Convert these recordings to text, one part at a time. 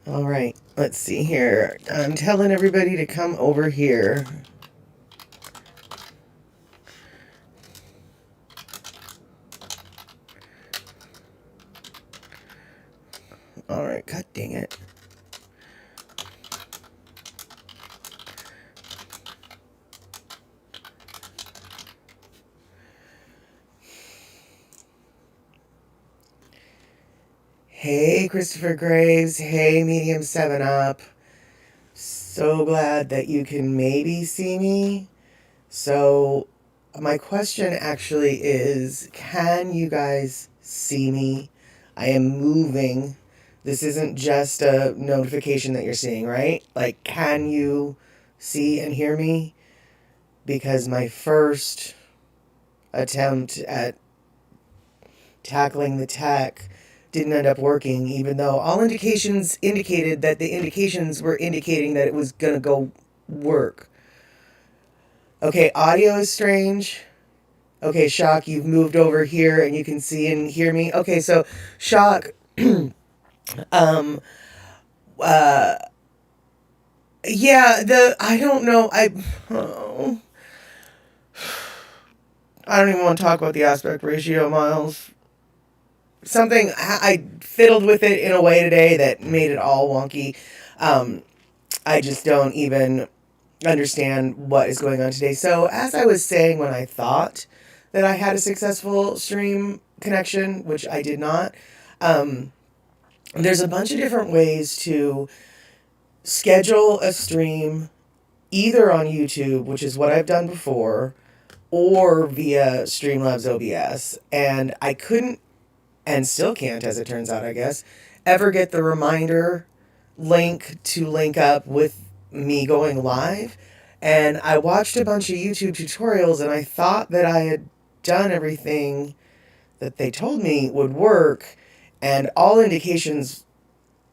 All right, let's see here. I'm telling everybody to come over here. All right, god dang it. Hey, Christopher Graves. Hey, Medium 7 Up. So glad that you can maybe see me. So, my question actually is, can you guys see me? I am moving. This isn't just a notification that you're seeing, right? Like, can you see and hear me? Because my first attempt at tackling the tech didn't end up working, even though all indications indicated that the indications were indicating that it was going to go work. Okay, audio is strange. Okay, Shock, you've moved over here and you can see and hear me. Okay, so Shock, um, uh, yeah, I don't know, oh, I don't even want to talk about the aspect ratio, Miles. Something, I fiddled with it in a way today that made it all wonky. Um, I just don't even understand what is going on today. So, as I was saying, when I thought that I had a successful stream connection, which I did not, um, there's a bunch of different ways to schedule a stream either on YouTube, which is what I've done before, or via Streamlabs OBS. And I couldn't, and still can't, as it turns out, I guess, ever get the reminder link to link up with me going live. And I watched a bunch of YouTube tutorials and I thought that I had done everything that they told me would work, and all indications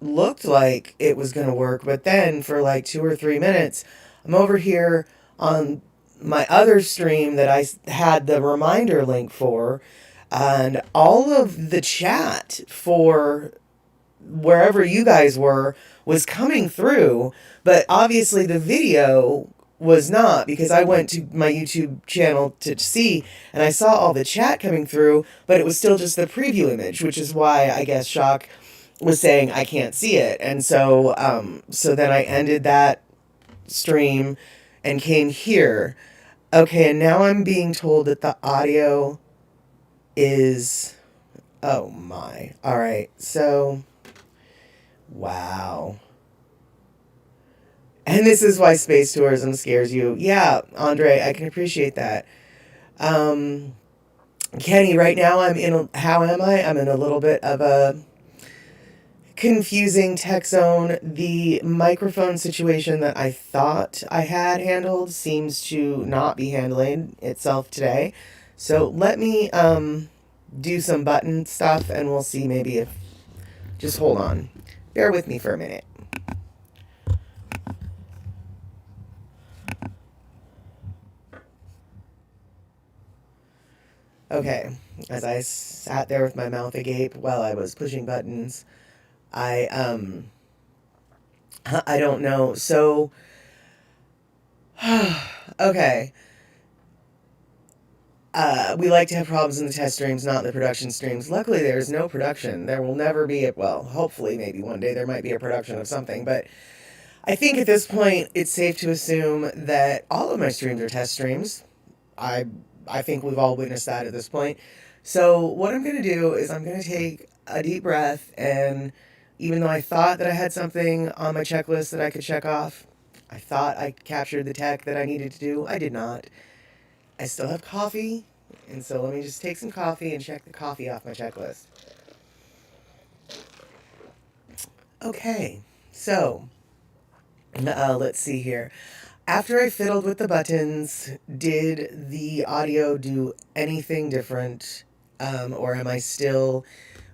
looked like it was going to work. But then for like 2 or 3 minutes, I'm over here on my other stream that I had the reminder link for, and all of the chat for wherever you guys were was coming through, but obviously the video was not, because I went to my YouTube channel to see and I saw all the chat coming through, but it was still just the preview image, which is why I guess Shock was saying I can't see it. And so then I ended that stream and came here. Okay, and now I'm being told that the audio is, oh my. All right. So wow. And this is why space tourism scares you. Yeah, Andre, I can appreciate that. Um, Kenny, right now how am I? I'm in a little bit of a confusing tech zone. The microphone situation that I thought I had handled seems to not be handling itself today. So let me do some button stuff and we'll see maybe if, just hold on. Bear with me for a minute. Okay, as I sat there with my mouth agape while I was pushing buttons, I I don't know. So okay. We like to have problems in the test streams, not the production streams. Luckily, there's no production. There will never be well, hopefully, maybe one day there might be a production of something. But I think at this point, it's safe to assume that all of my streams are test streams. I I think we've all witnessed that at this point. So what I'm going to do is I'm going to take a deep breath, and even though I thought that I had something on my checklist that I could check off, I thought I captured the tech that I needed to do. I did not. I still have coffee, and so let me just take some coffee and check the coffee off my checklist. Okay, so let's see here. After I fiddled with the buttons, did the audio do anything different? Or am I still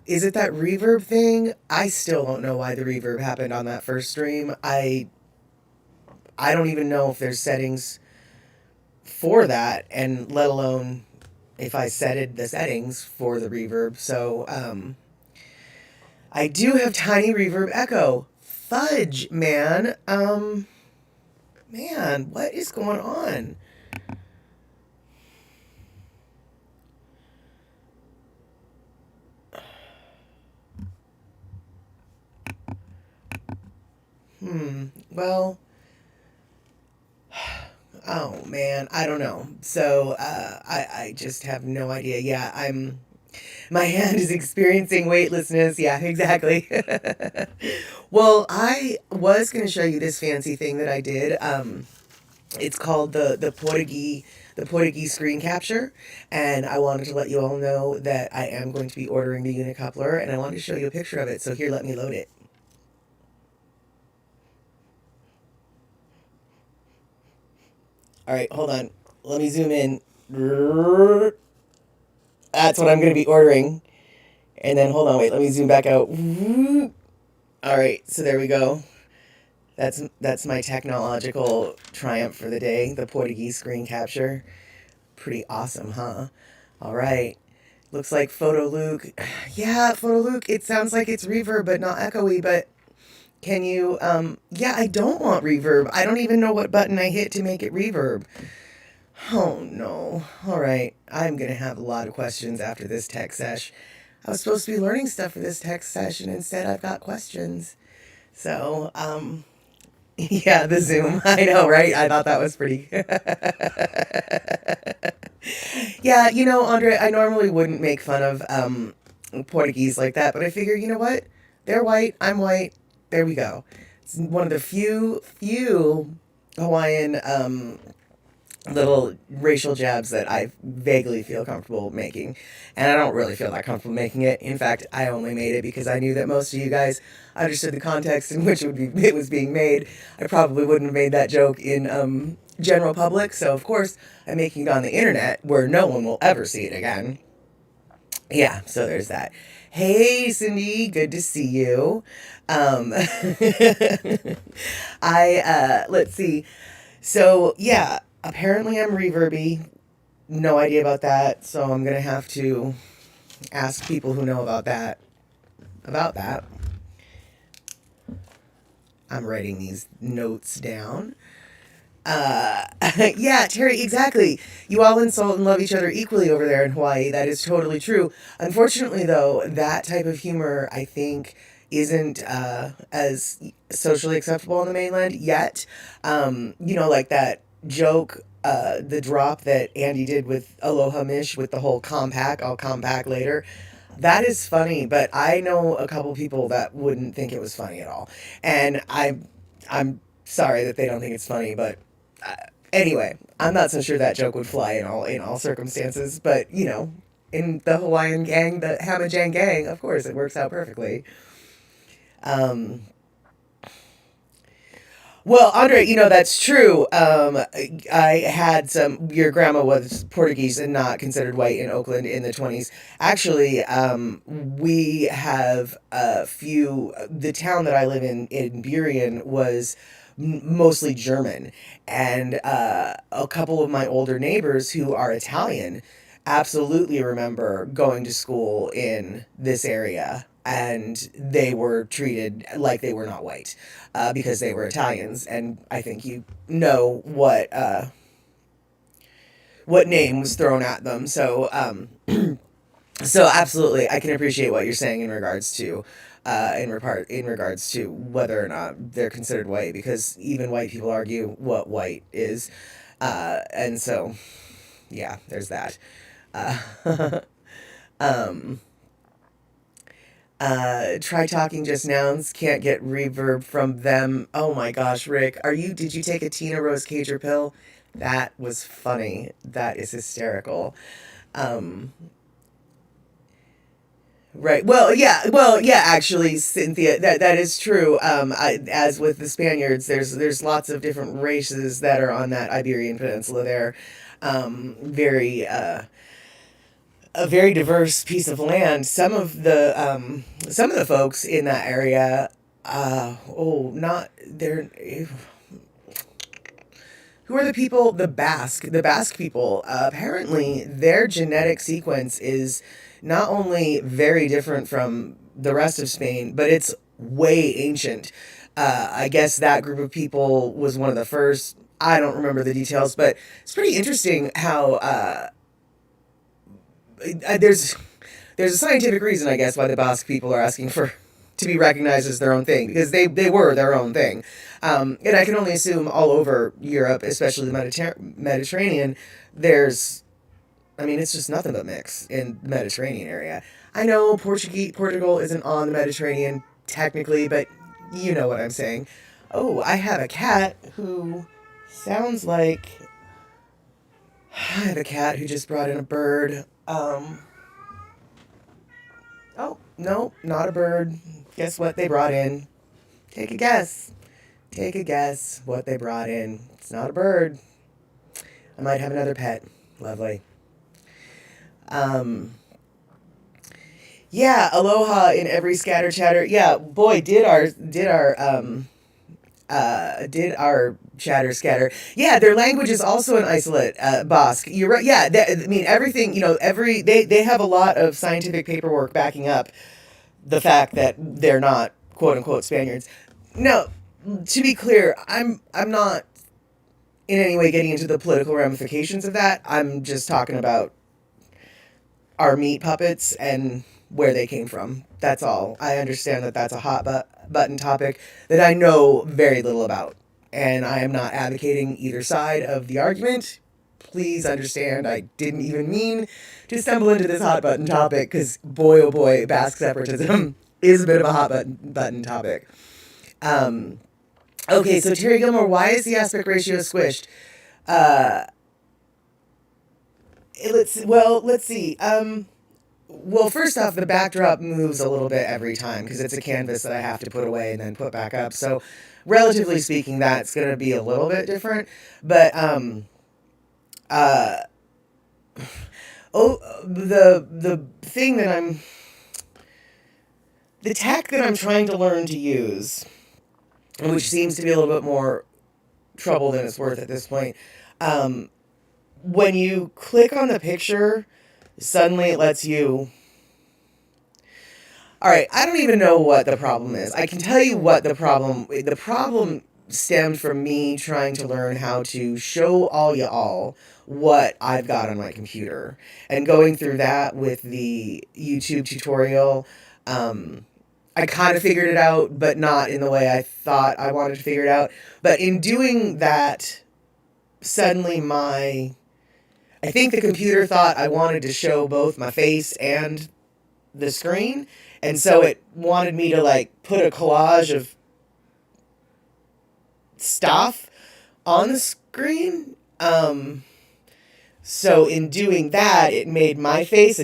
Is it that reverb thing? I still don't know why the reverb happened on that first stream. I don't even know if there's settings for that, and let alone if I setted the settings for the reverb. So I do have tiny reverb echo. Fudge, man. Man, what is going on? Well, oh man, I don't know. So I just have no idea. Yeah, my hand is experiencing weightlessness. Yeah, exactly. Well, I was going to show you this fancy thing that I did. It's called the Portuguese screen capture, and I wanted to let you all know that I am going to be ordering the unicoupler, and I wanted to show you a picture of it. So here, let me load it. All right, hold on. Let me zoom in. That's what I'm going to be ordering. And then hold on, wait, let me zoom back out. All right, so there we go. That's my technological triumph for the day, the Portuguese screen capture. Pretty awesome, huh? All right. Looks like Photo Luke. Yeah, Photo Luke, it sounds like it's reverb but not echoey, but can you yeah, I don't want reverb. I don't even know what button I hit to make it reverb. Oh no. All right. I'm going to have a lot of questions after this tech sesh. I was supposed to be learning stuff for this tech session. Instead, I've got questions. So, yeah, the Zoom. I know, right? I thought that was pretty. Yeah, Andre, I normally wouldn't make fun of Portuguese like that, but I figure, you know what? They're white, I'm white. There we go. It's one of the few Hawaiian little racial jabs that I vaguely feel comfortable making. And I don't really feel that comfortable making it. In fact, I only made it because I knew that most of you guys understood the context in which it was being made. I probably wouldn't have made that joke in general public. So, of course, I'm making it on the internet where no one will ever see it again. Yeah, so there's that. Hey, Cindy, good to see you. Let's see. So, yeah, apparently I'm reverby. No idea about that, so I'm going to have to ask people who know about that. I'm writing these notes down. Yeah, Terry, exactly. You all insult and love each other equally over there in Hawaii. That is totally true. Unfortunately, though, that type of humor, I think, isn't as socially acceptable on the mainland yet. Like that joke, the drop that Andy did with Aloha Mish with the whole compact, I'll come back later. That is funny, but I know a couple people that wouldn't think it was funny at all. And I'm sorry that they don't think it's funny, but uh, anyway, I'm not so sure that joke would fly in all circumstances. But in the Hawaiian gang, the Hamajang gang, of course, it works out perfectly. Um, well, Andre, that's true. I had your grandma was Portuguese and not considered white in Oakland in the 20s. Actually, we have the town that I live in Burien, was mostly German. And a couple of my older neighbors who are Italian absolutely remember going to school in this area, and they were treated like they were not white because they were Italians. And I think you know what name was thrown at them. So so absolutely, I can appreciate what you're saying in regards to in regards to whether or not they're considered white, because even white people argue what white is, and so yeah, there's that. Uh, um, try talking just nouns. Can't get reverb from them. Oh my gosh, Rick, did you take a Tina Rose Cager pill? That was funny. That is hysterical. Um, Right. Well, yeah. Actually, Cynthia, that is true. As with the Spaniards, there's lots of different races that are on that Iberian Peninsula there. Very a very diverse piece of land. Some of the folks in that area, not they're who are the people? The Basque people. Apparently, their genetic sequence is not only very different from the rest of Spain, but it's way ancient. I guess that group of people was one of the first. I don't remember the details, but it's pretty interesting how there's a scientific reason, I guess, why the Basque people are asking for to be recognized as their own thing, because they were their own thing. And I can only assume all over Europe, especially the Mediterranean, there's, I mean, it's just nothing but mix in the Mediterranean area. I know Portugal isn't on the Mediterranean technically, but you know what I'm saying. Oh, I have a cat who sounds like. I have a cat who just brought in a bird. Oh, no, not a bird. Guess what they brought in? Take a guess. Take a guess what they brought in. It's not a bird. I might have another pet. Lovely. Um, yeah, aloha in every scatter chatter. Yeah, boy, did our chatter scatter. Yeah, their language is also an isolate, Basque. You're right. Yeah, I mean everything. They have a lot of scientific paperwork backing up the fact that they're not quote unquote Spaniards. No, to be clear, I'm not in any way getting into the political ramifications of that. I'm just talking about our meat puppets and where they came from. That's all. I understand that that's a hot button topic that I know very little about. And I am not advocating either side of the argument. Please understand, I didn't even mean to stumble into this hot button topic because, boy, oh boy, Basque separatism is a bit of a hot button topic. Okay, so Terry Gilmore, why is the aspect ratio squished? Let's see. Well, first off, the backdrop moves a little bit every time because it's a canvas that I have to put away and then put back up. So, relatively speaking, that's going to be a little bit different. But uh, the thing that the tech that I'm trying to learn to use, which seems to be a little bit more trouble than it's worth at this point. When you click on the picture, suddenly it lets you. All right, I don't even know what the problem is. I can tell you what the problem. The problem stemmed from me trying to learn how to show all y'all what I've got on my computer, and going through that with the YouTube tutorial. I kind of figured it out, but not in the way I thought I wanted to figure it out. But in doing that, suddenly I think the computer thought I wanted to show both my face and the screen. And so it wanted me to like put a collage of stuff on the screen. So in doing that, it made my face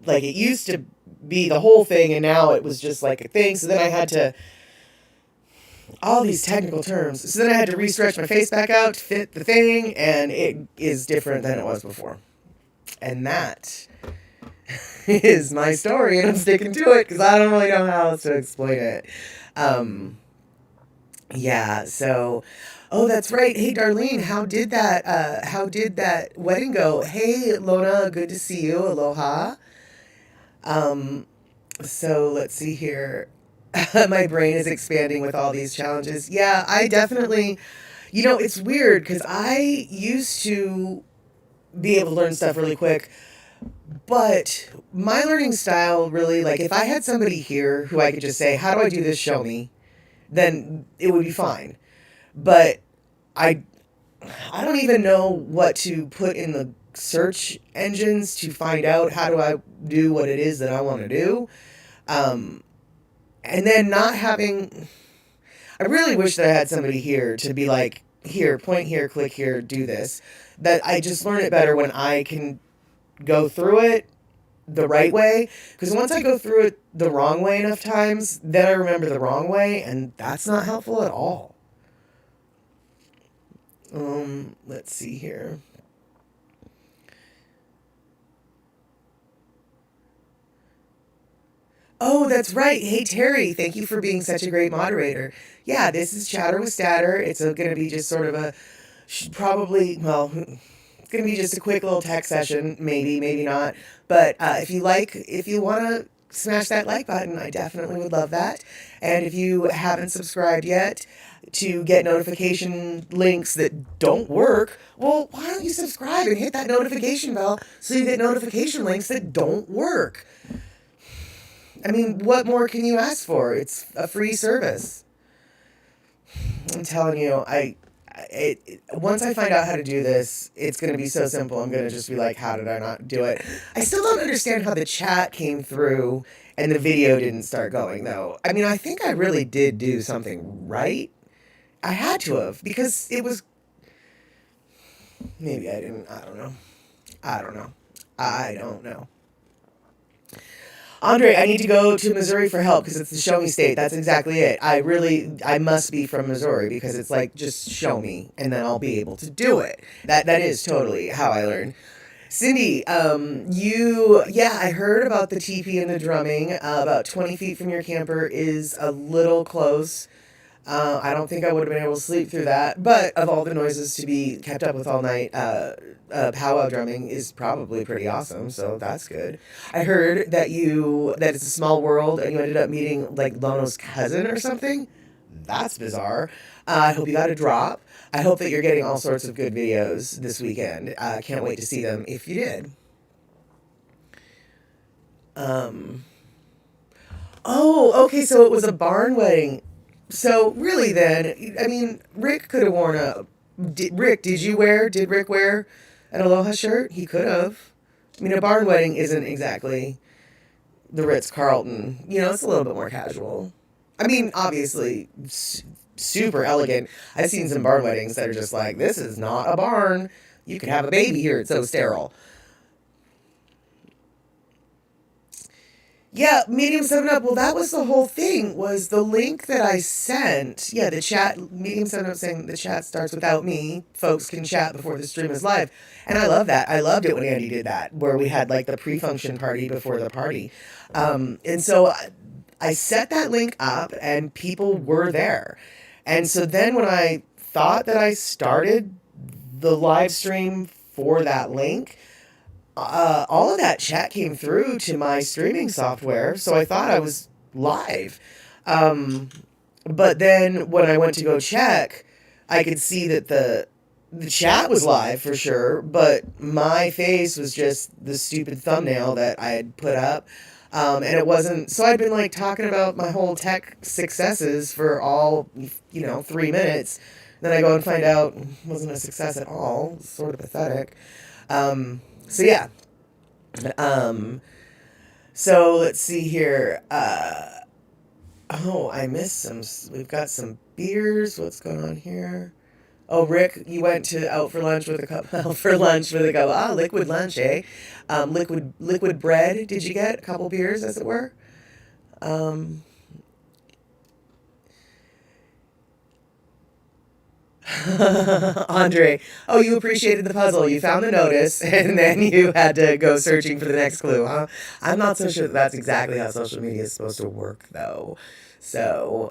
like it used to be the whole thing, and now it was just like a thing. So then I had to all these technical terms. So then I had to re-stretch my face back out to fit the thing, and it is different than it was before. And that is my story, and I'm sticking to it because I don't really know how else to explain it. Yeah, so oh, that's right. Hey Darlene, how did that wedding go? Hey Lona, good to see you. Aloha. Um so let's see here. My brain is expanding with all these challenges. Yeah, I definitely, it's weird because I used to be able to learn stuff really quick, but my learning style really, like, if I had somebody here who I could just say, how do I do this? Show me, then it would be fine. But I, I don't even know what to put in the search engines to find out how do I do what it is that I want to do. And then not having, I really wish that I had somebody here to be like, here, point here, click here, do this. That I just learn it better when I can go through it the right way. Because once I go through it the wrong way enough times, then I remember the wrong way, and that's not helpful at all. Let's see here. Oh, that's right. Hey, Terry, thank you for being such a great moderator. Yeah, this is Chatter with Statter. It's going to be just sort of a probably, well, it's going to be just a quick little tech session, maybe, maybe not. But if you want to smash that like button, I definitely would love that. And if you haven't subscribed yet to get notification links that don't work, well, why don't you subscribe and hit that notification bell so you get notification links that don't work? I mean, what more can you ask for? It's a free service. I'm telling you, once I find out how to do this, it's going to be so simple. I'm going to just be like, how did I not do it? I still don't understand how the chat came through and the video didn't start going, though. I mean, I think I really did do something right. I had to have, because it was... Maybe I didn't. I don't know. I don't know. I don't know. Andre, I need to go to Missouri for help because it's the show me state. That's exactly it. I must be from Missouri because it's like, just show me and then I'll be able to do it. That is totally how I learned. Cindy, I heard about the teepee and the drumming. About 20 feet from your camper is a little close. I don't think I would have been able to sleep through that, but of all the noises to be kept up with all night, powwow drumming is probably pretty awesome, so that's good. I heard that it's a small world and you ended up meeting like Lono's cousin or something. That's bizarre. I hope you got a drop. I hope that you're getting all sorts of good videos this weekend. Can't wait to see them if you did. Oh, okay, so it was a barn wedding. So really then, I mean, Rick could have worn did Rick wear an Aloha shirt? He could have. I mean, a barn wedding isn't exactly the Ritz-Carlton. You know, it's a little bit more casual. I mean, obviously, super elegant. I've seen some barn weddings that are just like, this is not a barn. You could have a baby here. It's so sterile. Yeah, Medium 7-Up. Well, that was the whole thing, was the link that I sent. Yeah, the chat, Medium 7-Up saying the chat starts without me. Folks can chat before the stream is live. And I love that. I loved it when Andy did that, where we had like the pre-function party before the party. And so I set that link up and people were there. And so then when I thought that I started the live stream for that link, all of that chat came through to my streaming software, so I thought I was live. But then when I went to go check, I could see that the chat was live for sure, but my face was just the stupid thumbnail that I had put up. And it wasn't, so I'd been like talking about my whole tech successes for all, 3 minutes. Then I go and find out it wasn't a success at all. It was sort of pathetic. So yeah. So let's see here. I missed some. We've got some beers. What's going on here? Oh, Rick, you went out for lunch with a cup. Liquid lunch, eh? Liquid bread. Did you get a couple beers, as it were? Andre, oh, you appreciated the puzzle. You found the notice, and then you had to go searching for the next clue, huh? I'm not so sure that's exactly how social media is supposed to work, though. So,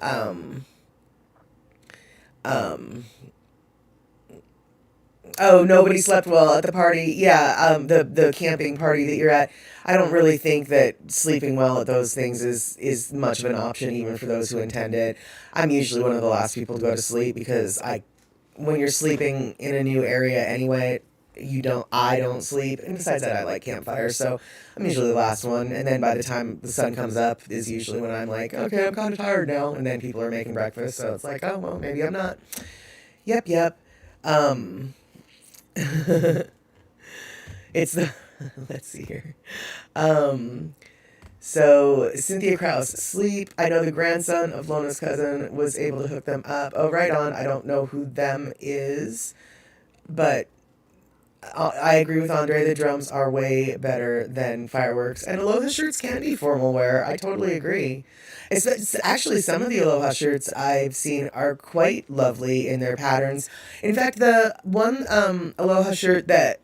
oh, nobody slept well at the party. Yeah, the camping party that you're at. I don't really think that sleeping well at those things is much of an option, even for those who intend it. I'm usually one of the last people to go to sleep because when you're sleeping in a new area anyway, I don't sleep. And besides that, I like campfires, so I'm usually the last one. And then by the time the sun comes up is usually when I'm like, okay, I'm kind of tired now. And then people are making breakfast, so it's like, oh, well, maybe I'm not. Yep. It's the, let's see here. So Cynthia Krause, sleep. I know the grandson of Lona's cousin was able to hook them up. Oh, right on. I don't know who them is, but I agree with Andre. The drums are way better than fireworks, and Aloha shirts can be formal wear. I totally agree. It's actually, some of the Aloha shirts I've seen are quite lovely in their patterns. In fact, the one Aloha shirt that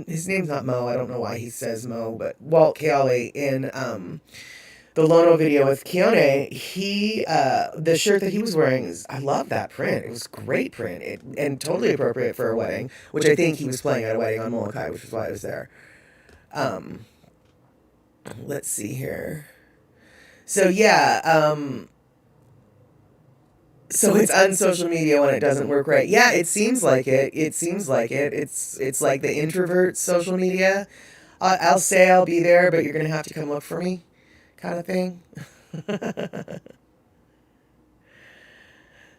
his name's not Mo. I don't know why he says Mo, but Walt Keale in the Lono video with Keone, the shirt that he was wearing I love that print. It was great print and totally appropriate for a wedding, which I think he was playing at a wedding on Molokai, which is why I was there. Let's see here. So yeah, so it's on social media when it doesn't work right. Yeah, it seems like it. It seems like it. It's like the introvert social media. I'll say I'll be there, but you're gonna have to come look for me, kind of thing.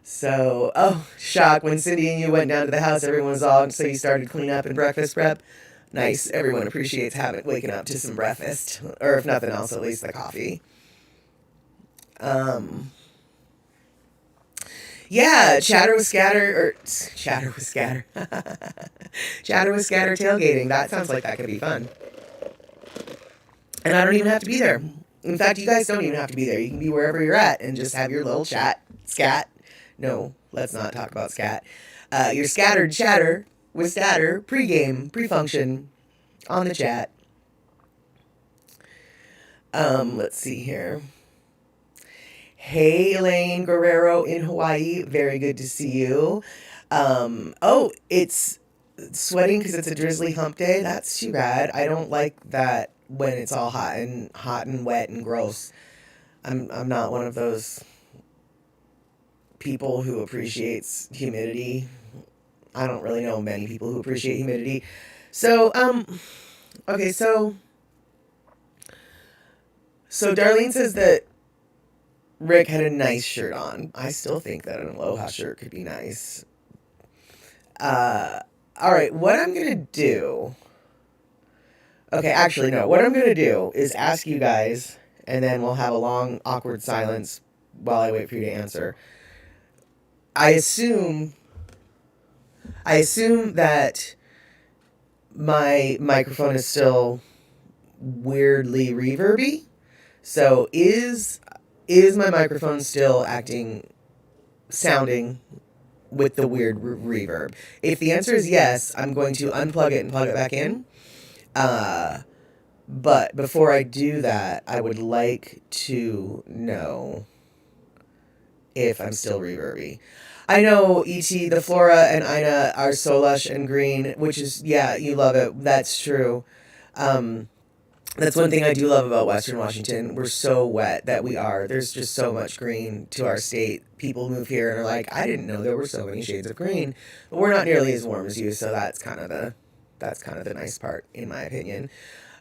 So, oh, shock. When Cindy and you went down to the house, everyone was all, so you started clean up and breakfast prep. Nice. Everyone appreciates waking up to some breakfast, or if nothing else, at least the coffee. Yeah, chatter with scatter tailgating. That sounds like that could be fun. And I don't even have to be there. In fact, you guys don't even have to be there. You can be wherever you're at and just have your little scat. No, let's not talk about scat. Your scattered chatter with statter, pregame, pre-function on the chat. Let's see here. Hey, Elaine Guerrero in Hawaii. Very good to see you. Oh, it's sweating because it's a drizzly hump day. That's too bad. I don't like that when it's all hot and wet and gross. I'm not one of those people who appreciates humidity. I don't really know many people who appreciate humidity. So, okay, so Darlene says that Rick had a nice shirt on. I still think that an Aloha shirt could be nice. All right, what I'm going to do... Okay, actually, no. What I'm going to do is ask you guys, and then we'll have a long, awkward silence while I wait for you to answer. I assume that my microphone is still weirdly reverby. So is my microphone still sounding with the weird reverb? If the answer is yes, I'm going to unplug it and plug it back in. But before I do that, I would like to know if I'm still reverby. I know, E.T., the flora and Ina are so lush and green, which is, yeah, you love it. That's true. That's one thing I do love about Western Washington. We're so wet that we are. There's just so much green to our state. People move here and are like, I didn't know there were so many shades of green. But we're not nearly as warm as you, so that's kind of the nice part, in my opinion.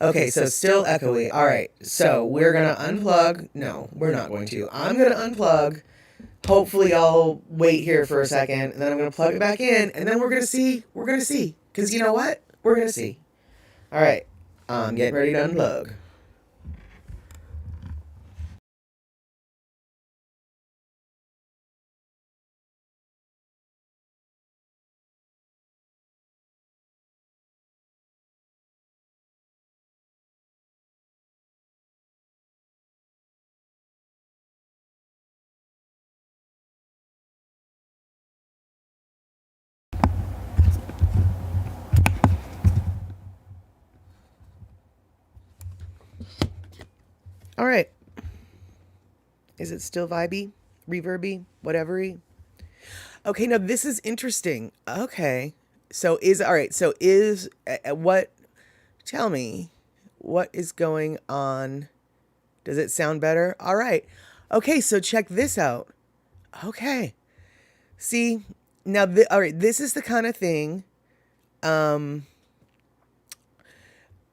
Okay, so still echoey. All right, so we're going to unplug. No, we're not going to. I'm going to unplug. Hopefully I'll wait here for a second, and then I'm going to plug it back in, and then we're going to see. We're going to see. Because you know what? We're going to see. All right, I'm getting ready to unplug. All right. Is it still vibey, reverby, whatever-y? Okay, now this is interesting. Okay. Tell me, what is going on? Does it sound better? All right. Okay, so check this out. Okay. See, now, all right, this is the kind of thing,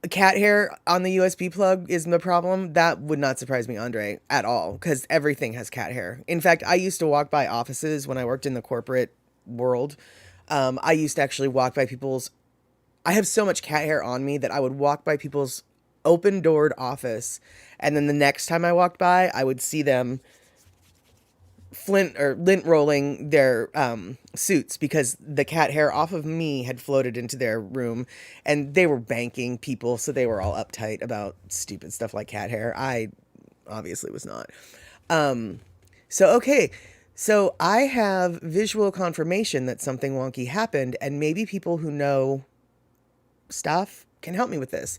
cat hair on the USB plug isn't the problem. That would not surprise me, Andre, at all, because everything has cat hair. In fact, I used to walk by offices when I worked in the corporate world. I used to actually walk by I have so much cat hair on me that I would walk by people's open-doored office, and then the next time I walked by, I would see them lint rolling their suits because the cat hair off of me had floated into their room, and they were banking people, so they were all uptight about stupid stuff like cat hair. I obviously was not. So I have visual confirmation that something wonky happened, and maybe people who know stuff can help me with this.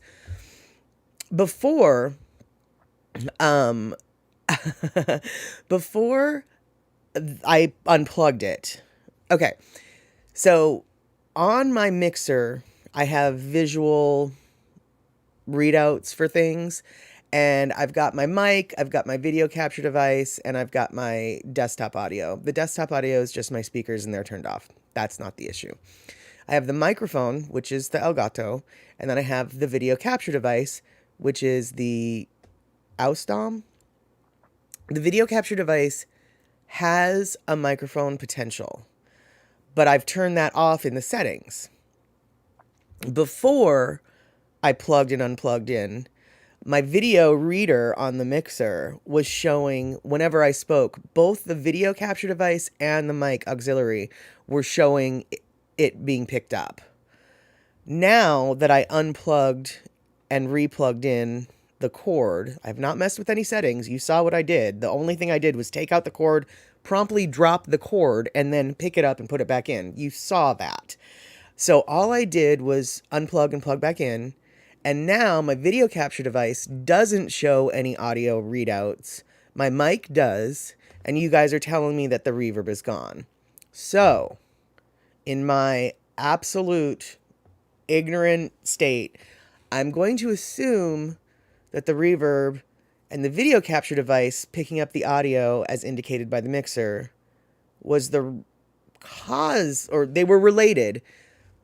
Before, um, before I unplugged it. Okay, so on my mixer, I have visual readouts for things. And I've got my mic, I've got my video capture device, and I've got my desktop audio. The desktop audio is just my speakers and they're turned off. That's not the issue. I have the microphone, which is the Elgato, and then I have the video capture device, which is the Ausdom. The video capture device has a microphone potential, but I've turned that off in the settings. Before I plugged and unplugged in, my video reader on the mixer was showing, whenever I spoke, both the video capture device and the mic auxiliary were showing it being picked up. Now that I unplugged and replugged in the cord, I've not messed with any settings. You saw what I did. The only thing I did was take out the cord, promptly drop the cord, and then pick it up and put it back in. You saw that. So all I did was unplug and plug back in. And now my video capture device doesn't show any audio readouts. My mic does. And you guys are telling me that the reverb is gone. So, in my absolute ignorant state, I'm going to assume that the reverb and the video capture device picking up the audio as indicated by the mixer was the cause, or they were related.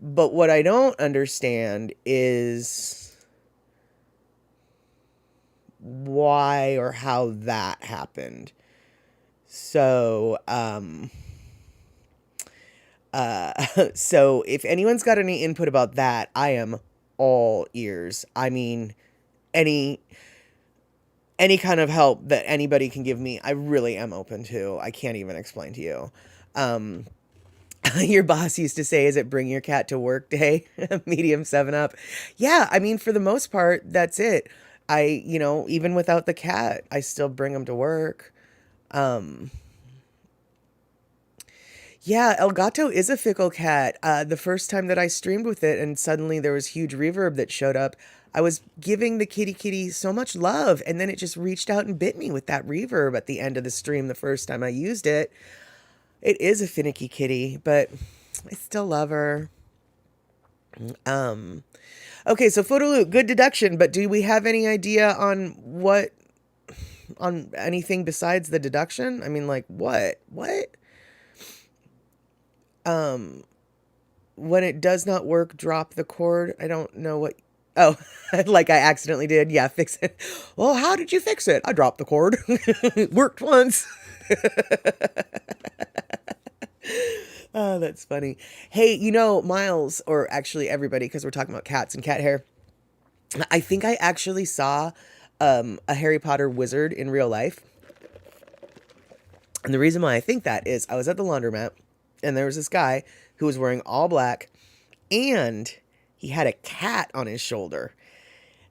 But what I don't understand is why or how that happened. So, so if anyone's got any input about that, I am all ears. I mean, any kind of help that anybody can give me, I really am open to. I can't even explain to you. Your boss used to say, is it bring your cat to work day? Medium 7-Up. Yeah, I mean, for the most part, that's it. Even without the cat, I still bring him to work. Yeah, Elgato is a fickle cat. The first time that I streamed with it and suddenly there was huge reverb that showed up, I was giving the kitty so much love, and then it just reached out and bit me with that reverb at the end of the stream the first time I used it. It is a finicky kitty, but I still love her. Okay, so Photoloop, good deduction, but do we have any idea on anything besides the deduction? I mean, like, what? When it does not work, drop the cord. I don't know what, oh, like I accidentally did. Yeah, fix it. Well, how did you fix it? I dropped the cord. It worked once. Oh, that's funny. Hey, Miles, or actually everybody, because we're talking about cats and cat hair. I think I actually saw a Harry Potter wizard in real life. And the reason why I think that is I was at the laundromat and there was this guy who was wearing all black and he had a cat on his shoulder.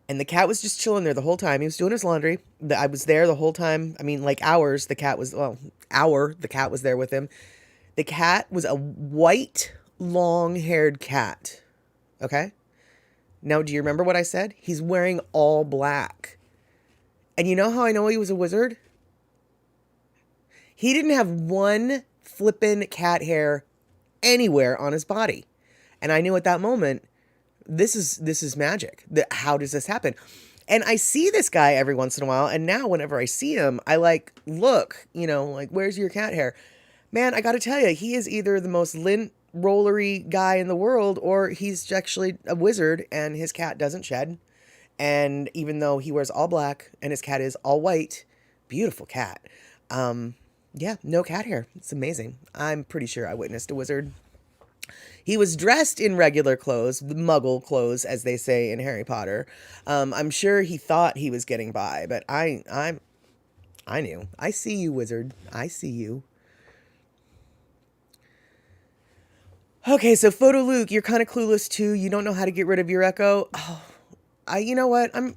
And the cat was just chilling there the whole time. He was doing his laundry. I was there the whole time. I mean, like hours, the cat was there with him. The cat was a white, long-haired cat. Okay? Now, do you remember what I said? He's wearing all black. And you know how I know he was a wizard? He didn't have one flippin' cat hair anywhere on his body. And I knew at that moment, this is magic. How does this happen? And I see this guy every once in a while. And now whenever I see him, I look, where's your cat hair? Man, I got to tell you, he is either the most lint rollery guy in the world, or he's actually a wizard and his cat doesn't shed. And even though he wears all black and his cat is all white, beautiful cat. Yeah, no cat hair. It's amazing. I'm pretty sure I witnessed a wizard. He was dressed in regular clothes, the muggle clothes, as they say in Harry Potter. I'm sure he thought he was getting by, but I knew. I see you, wizard. I see you. Okay, so Photoluke, you're kind of clueless too. You don't know how to get rid of your echo. Oh, you know what? I'm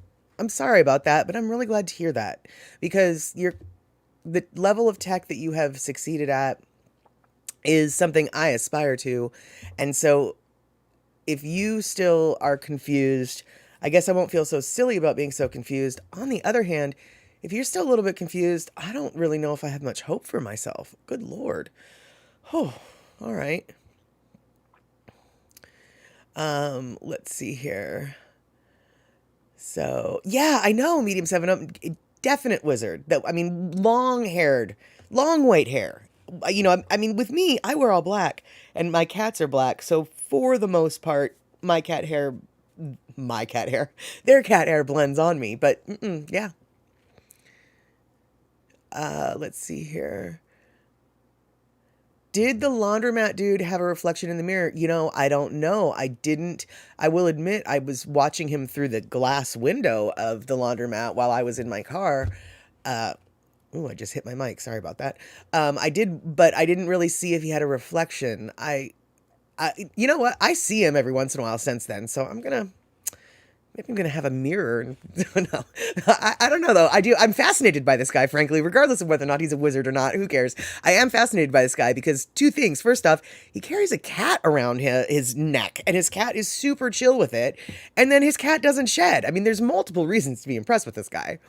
sorry about that, but I'm really glad to hear that, because the level of tech that you have succeeded at is something I aspire to. And so if you still are confused, I guess I won't feel so silly about being so confused. On the other hand, if you're still a little bit confused, I don't really know if I have much hope for myself. Good Lord. Oh, all right. Let's see here. So, yeah, I know medium 7 up, definite wizard. That I mean, long-haired, long white hair. I mean, with me, I wear all black, and my cats are black. So for the most part, my cat hair, their cat hair blends on me. But yeah. Let's see here. Did the laundromat dude have a reflection in the mirror? I don't know. I didn't. I will admit, I was watching him through the glass window of the laundromat while I was in my car. Oh, I just hit my mic. Sorry about that. I did, but I didn't really see if he had a reflection. You know what? I see him every once in a while since then, so maybe I'm gonna have a mirror. No, I don't know though. I'm fascinated by this guy, frankly, regardless of whether or not he's a wizard or not. Who cares? I am fascinated by this guy because two things. First off, he carries a cat around his neck, and his cat is super chill with it. And then his cat doesn't shed. I mean, there's multiple reasons to be impressed with this guy.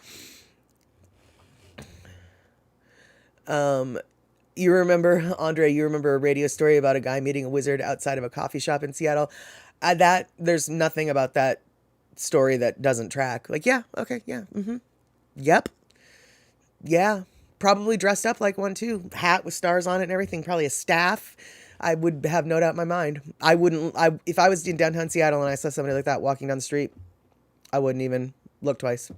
You remember, Andre, you remember a radio story about a guy meeting a wizard outside of a coffee shop in Seattle? There's nothing about that story that doesn't track. Like, yeah, okay, yeah, yep, yeah. Probably dressed up like one too. Hat with stars on it and everything. Probably a staff. I would have no doubt in my mind. If I was in downtown Seattle and I saw somebody like that walking down the street, I wouldn't even look twice.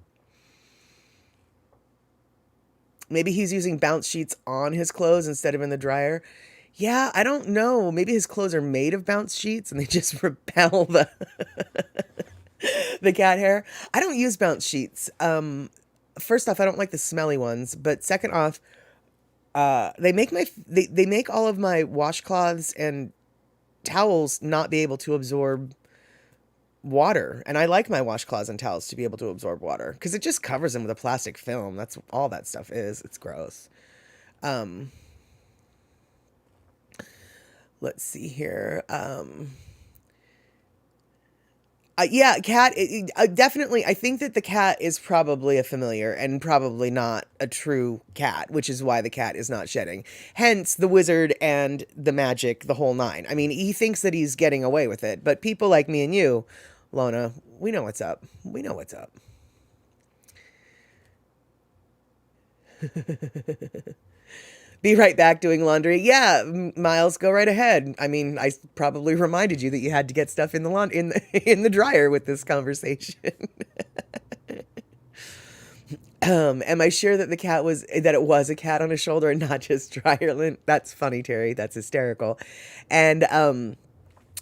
Maybe he's using bounce sheets on his clothes instead of in the dryer. Yeah, I don't know. Maybe his clothes are made of bounce sheets and they just repel the cat hair. I don't use bounce sheets. First off, I don't like the smelly ones, but second off, they make all of my washcloths and towels not be able to absorb water, and I like my washcloths and towels to be able to absorb water because it just covers them with a plastic film. That's all that stuff is. It's gross. Let's see here. Yeah, cat. Definitely, I think that the cat is probably a familiar and probably not a true cat, which is why the cat is not shedding. Hence, the wizard and the magic, the whole nine. I mean, he thinks that he's getting away with it, but people like me and you, Lona, we know what's up. We know what's up. Be right back doing laundry. Yeah, Miles, go right ahead. I mean, I probably reminded you that you had to get stuff in the in the dryer with this conversation. Am I sure that it was a cat on his shoulder and not just dryer lint? That's funny, Terry. That's hysterical. And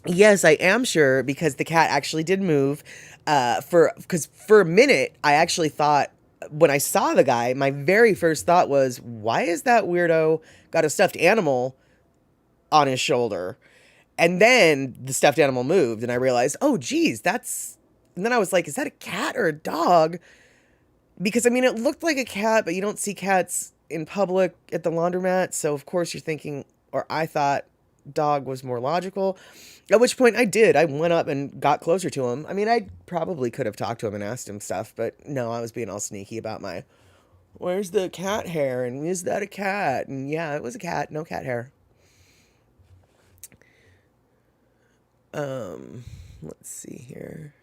yes, I am sure because the cat actually did move. Because for a minute I actually thought, when I saw the guy, my very first thought was, why is that weirdo got a stuffed animal on his shoulder? And then the stuffed animal moved and I realized, oh geez, and then I was like, is that a cat or a dog? Because I mean, it looked like a cat, but you don't see cats in public at the laundromat. So of course you're thinking, or I thought dog was more logical. At which point I did. I went up and got closer to him. I mean, I probably could have talked to him and asked him stuff, but no, I was being all sneaky about where's the cat hair? And is that a cat? And yeah, it was a cat. No cat hair. Let's see here.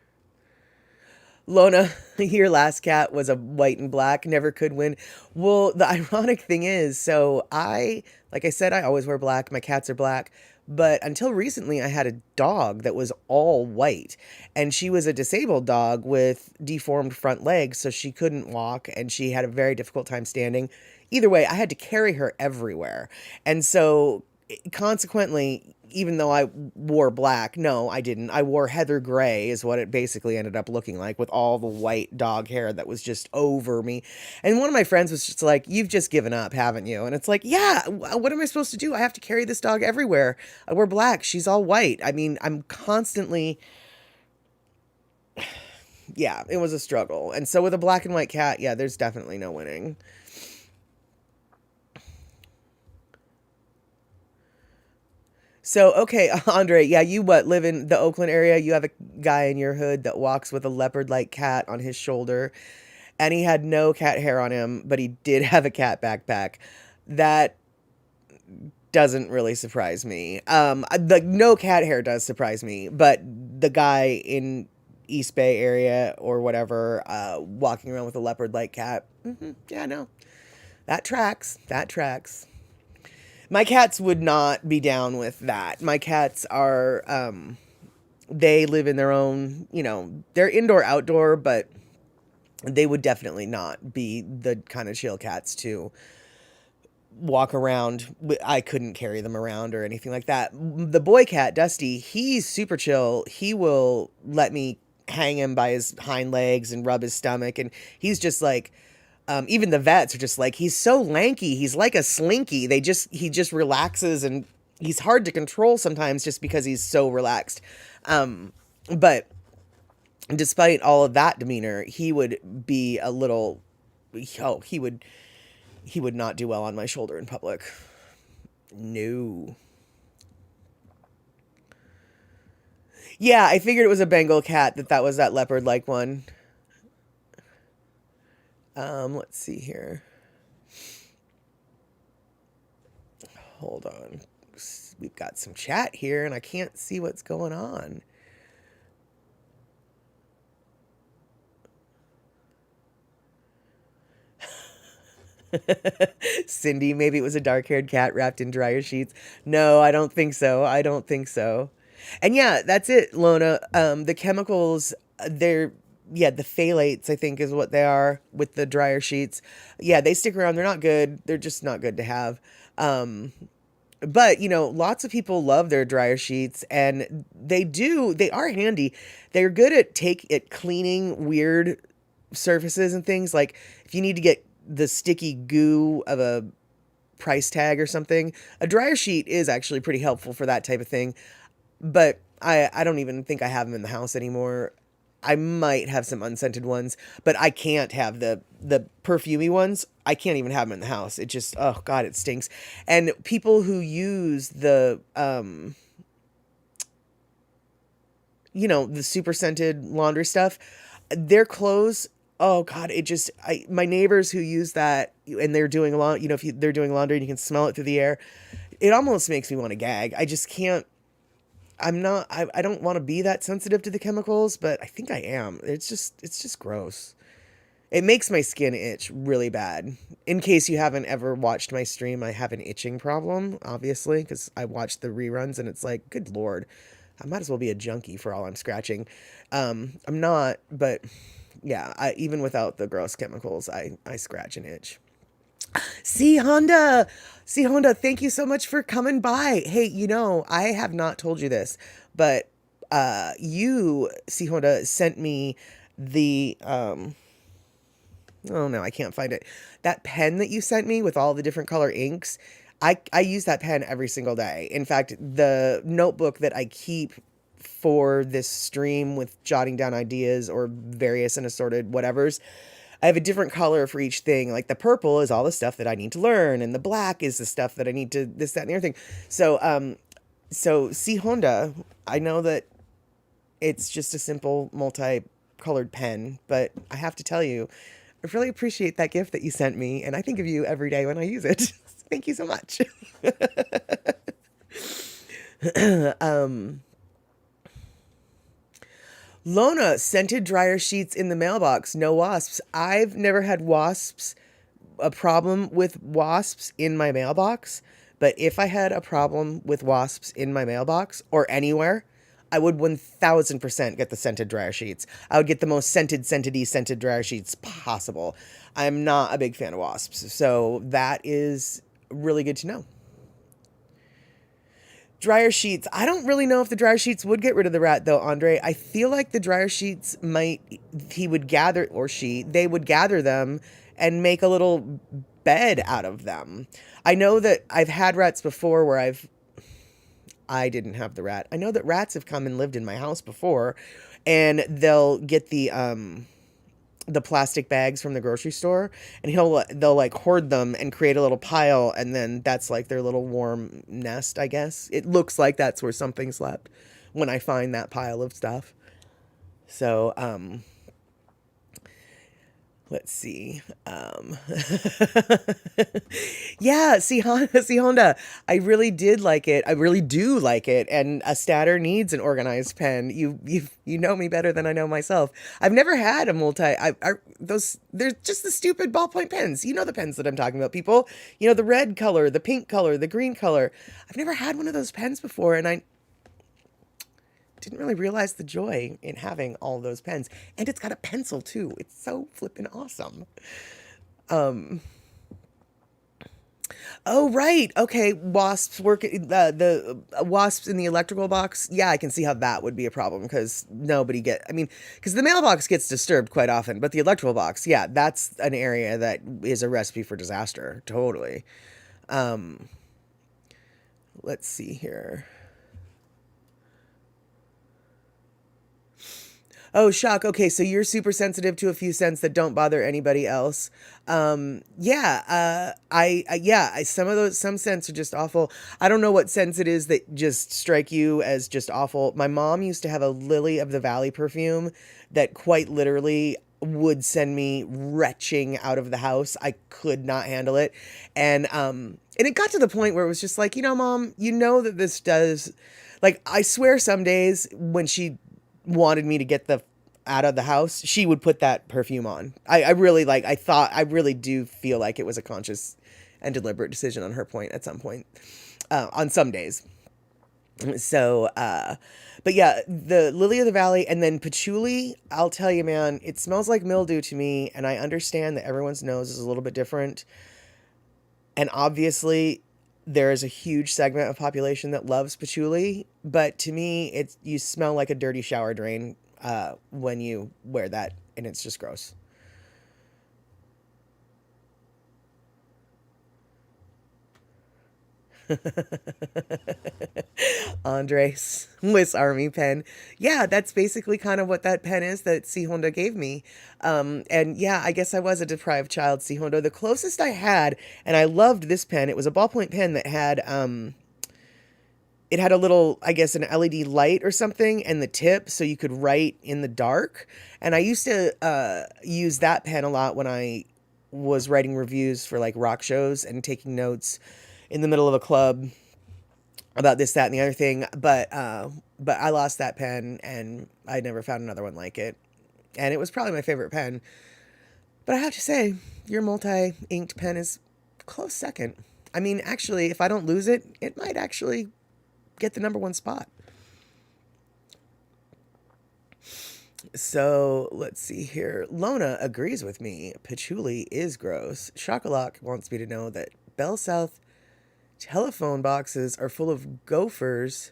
Lona, your last cat was a white and black, never could win. Well, the ironic thing is, like I said, I always wear black. My cats are black. But until recently, I had a dog that was all white. And she was a disabled dog with deformed front legs, so she couldn't walk, and she had a very difficult time standing. Either way, I had to carry her everywhere. And so, consequently, even though I wore black, no, I didn't. I wore heather gray is what it basically ended up looking like, with all the white dog hair that was just over me. And one of my friends was just like, you've just given up, haven't you? And it's like, yeah, what am I supposed to do? I have to carry this dog everywhere. I wear black. She's all white. I mean, I'm constantly... Yeah, it was a struggle. And so with a black and white cat, yeah, there's definitely no winning. So, okay, Andre, yeah, you what, live in the Oakland area? You have a guy in your hood that walks with a leopard-like cat on his shoulder, and he had no cat hair on him, but he did have a cat backpack. That doesn't really surprise me. The no cat hair does surprise me, but the guy in East Bay area or whatever, walking around with a leopard-like cat, yeah, no, that tracks. That tracks. My cats would not be down with that. My cats are, they live in their own, they're indoor, outdoor, but they would definitely not be the kind of chill cats to walk around. I couldn't carry them around or anything like that. The boy cat, Dusty, he's super chill. He will let me hang him by his hind legs and rub his stomach. And he's just like, even the vets are just like, he's so lanky. He's like a slinky. He just relaxes, and he's hard to control sometimes just because he's so relaxed. But despite all of that demeanor, he would be a little, oh, he would not do well on my shoulder in public. No. Yeah, I figured it was a Bengal cat, that was that leopard-like one. Let's see here. Hold on. We've got some chat here, and I can't see what's going on. Cindy, maybe it was a dark-haired cat wrapped in dryer sheets. No, I don't think so. I don't think so. And yeah, that's it, Lona. The chemicals, the phthalates, I think is what they are with the dryer sheets. Yeah, they stick around. They're not good. They're just not good to have. But lots of people love their dryer sheets, and they are handy. They're good at cleaning weird surfaces and things. Like if you need to get the sticky goo of a price tag or something, a dryer sheet is actually pretty helpful for that type of thing. But I don't even think I have them in the house anymore. I might have some unscented ones, but I can't have the perfumey ones. I can't even have them in the house. It just, oh God, it stinks. And people who use the super scented laundry stuff, their clothes, oh God, my neighbors who use that, and they're doing they're doing laundry and you can smell it through the air, it almost makes me want to gag. I just can't. I don't want to be that sensitive to the chemicals, but I think I am. It's just gross. It makes my skin itch really bad. In case you haven't ever watched my stream, I have an itching problem, obviously, because I watch the reruns and it's like, good Lord, I might as well be a junkie for all I'm scratching. I'm not, but yeah, even without the gross chemicals, I scratch and itch. See Honda, thank you so much for coming by. Hey, I have not told you this, but you, See Honda, sent me the oh no, I can't find it. That pen that you sent me with all the different color inks. I use that pen every single day. In fact, the notebook that I keep for this stream with jotting down ideas or various and assorted whatevers, I have a different color for each thing. Like the purple is all the stuff that I need to learn, and the black is the stuff that I need to this, that, and the other thing. So see Honda, I know that it's just a simple multi-colored pen, but I have to tell you, I really appreciate that gift that you sent me, and I think of you every day when I use it. Thank you so much. Lona, scented dryer sheets in the mailbox, no wasps. I've never had a problem with wasps in my mailbox, but if I had a problem with wasps in my mailbox or anywhere, I would 1000% get the scented dryer sheets. I would get the most scented dryer sheets possible. I'm not a big fan of wasps, so that is really good to know. Dryer sheets. I don't really know if the dryer sheets would get rid of the rat, though, Andre. I feel like the dryer sheets they would gather them and make a little bed out of them. I know that I've had rats before where I didn't have the rat. I know that rats have come and lived in my house before, and they'll get the plastic bags from the grocery store, and they'll like hoard them and create a little pile, and then that's like their little warm nest, I guess. It looks like that's where something slept when I find that pile of stuff. So, let's see. Yeah, see Honda. I really did like it. I really do like it. And a statter needs an organized pen. You know me better than I know myself. I've never had a multi. Those they're just the stupid ballpoint pens. You know the pens that I'm talking about, people. You know the red color, the pink color, the green color. I've never had one of those pens before, and I didn't really realize the joy in having all those pens. And it's got a pencil too. It's so flippin' awesome. Oh, right. Okay. Wasps work, the wasps in the electrical box. Yeah, I can see how that would be a problem because I mean, because the mailbox gets disturbed quite often, but the electrical box, yeah, that's an area that is a recipe for disaster. Totally. Um, let's see here. Oh, shock. Okay, so you're super sensitive to a few scents that don't bother anybody else. Yeah, some scents are just awful. I don't know what scents it is that just strike you as just awful. My mom used to have a Lily of the Valley perfume that quite literally would send me retching out of the house. I could not handle it. And it got to the point where it was just like, mom, you know that this does, like, I swear some days when she wanted me to get the out of the house, she would put that perfume on. I really like, I really do feel like it was a conscious and deliberate decision on her point at some point, on some days. So, but yeah, the Lily of the Valley and then patchouli, I'll tell you, man, it smells like mildew to me. And I understand that everyone's nose is a little bit different. And obviously there is a huge segment of population that loves patchouli, but to me, you smell like a dirty shower drain when you wear that, and it's just gross. Andre Swiss Army pen. Yeah, that's basically kind of what that pen is that C Honda gave me. And yeah, I guess I was a deprived child, C Honda. The closest I had, and I loved this pen, it was a ballpoint pen that had it had a little, I guess, an LED light or something and the tip so you could write in the dark. And I used to use that pen a lot when I was writing reviews for like rock shows and taking notes in the middle of a club about this, that, and the other thing. But I lost that pen and I never found another one like it. And it was probably my favorite pen. But I have to say, your multi-inked pen is close second. I mean, actually, if I don't lose it, it might actually get the number one spot. So let's see here. Lona agrees with me. Patchouli is gross. Chocolat wants me to know that Bell South telephone boxes are full of gophers.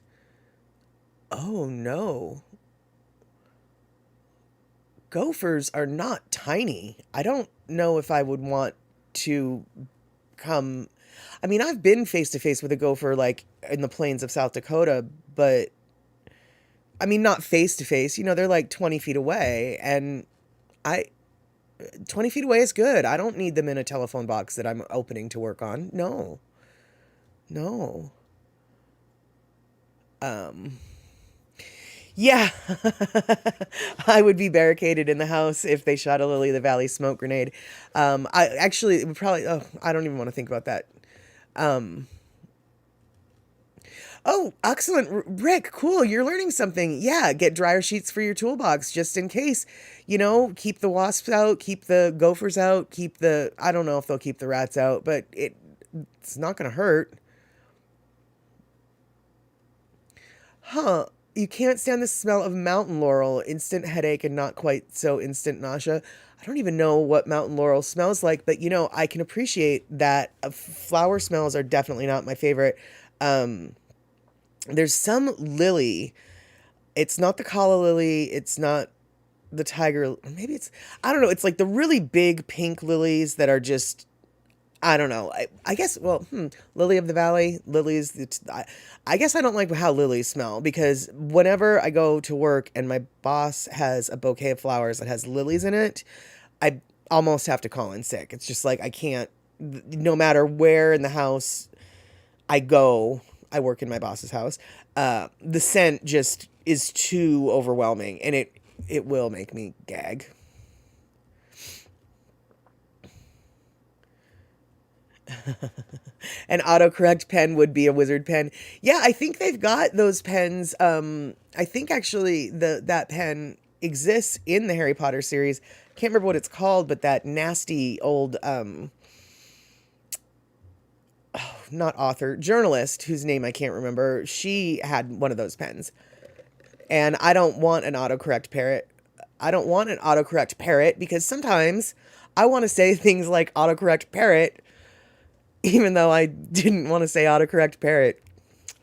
Oh no. Gophers are not tiny. I don't know if I would want to come. I mean, I've been face to face with a gopher like in the plains of South Dakota, but I mean, not face to face, they're like 20 feet away, and I 20 feet away is good. I don't need them in a telephone box that I'm opening to work on. No, no. Um, yeah, I would be barricaded in the house if they shot a Lily of the Valley smoke grenade. I actually, it would probably, oh, I don't even want to think about that. Um, Oh, excellent. Rick, cool. You're learning something. Yeah, get dryer sheets for your toolbox just in case. Keep the wasps out, keep the gophers out, I don't know if they'll keep the rats out, but it's not going to hurt. Huh. You can't stand the smell of mountain laurel, instant headache and not quite so instant nausea. I don't even know what mountain laurel smells like, but I can appreciate that. Flower smells are definitely not my favorite. Um, there's some lily. It's not the calla lily. It's not the tiger. Maybe I don't know. It's like the really big pink lilies that are just, I don't know. I guess, well, Lily of the Valley, lilies. I guess I don't like how lilies smell because whenever I go to work and my boss has a bouquet of flowers that has lilies in it, I almost have to call in sick. It's just like I can't, no matter where in the house I go, I work in my boss's house. The scent just is too overwhelming, and it will make me gag. An autocorrect pen would be a wizard pen. Yeah, I think they've got those pens. I think actually that pen exists in the Harry Potter series. Can't remember what it's called, but that nasty old not author, journalist whose name I can't remember. She had one of those pens. And I don't want an autocorrect parrot. I don't want an autocorrect parrot because sometimes I want to say things like autocorrect parrot even though I didn't want to say autocorrect parrot.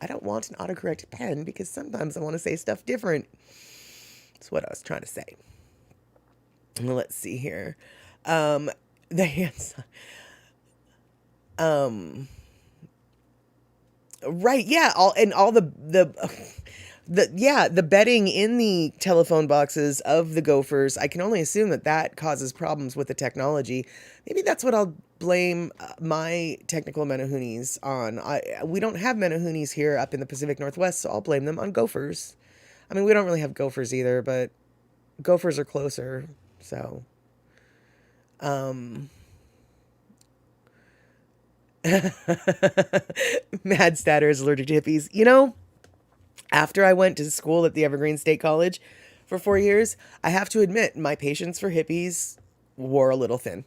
I don't want an autocorrect pen because sometimes I want to say stuff different. That's what I was trying to say. Let's see here. The hands. Right, yeah, all the bedding in the telephone boxes of the gophers. I can only assume that causes problems with the technology. Maybe that's what I'll blame my technical Menahoonies on. We don't have Menahoonies here up in the Pacific Northwest, so I'll blame them on gophers. I mean, we don't really have gophers either, but gophers are closer, so. Mad Statter is allergic to hippies. You know, after I went to school at the Evergreen State College for 4 years, I have to admit my patience for hippies wore a little thin.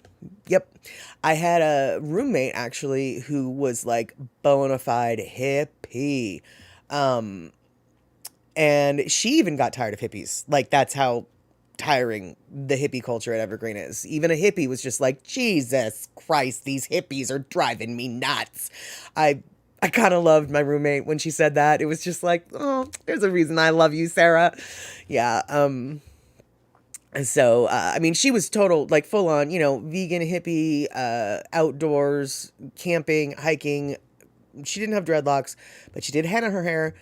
Yep. I had a roommate actually who was like bona fide hippie. And she even got tired of hippies. Like that's how tiring the hippie culture at Evergreen is. Even a hippie was just like, Jesus Christ, these hippies are driving me nuts. I kind of loved my roommate when she said that. It was just like, oh, there's a reason I love you, Sarah. Yeah. And so, I mean, she was total, like full on, vegan, hippie, outdoors, camping, hiking. She didn't have dreadlocks, but she did henna her hair.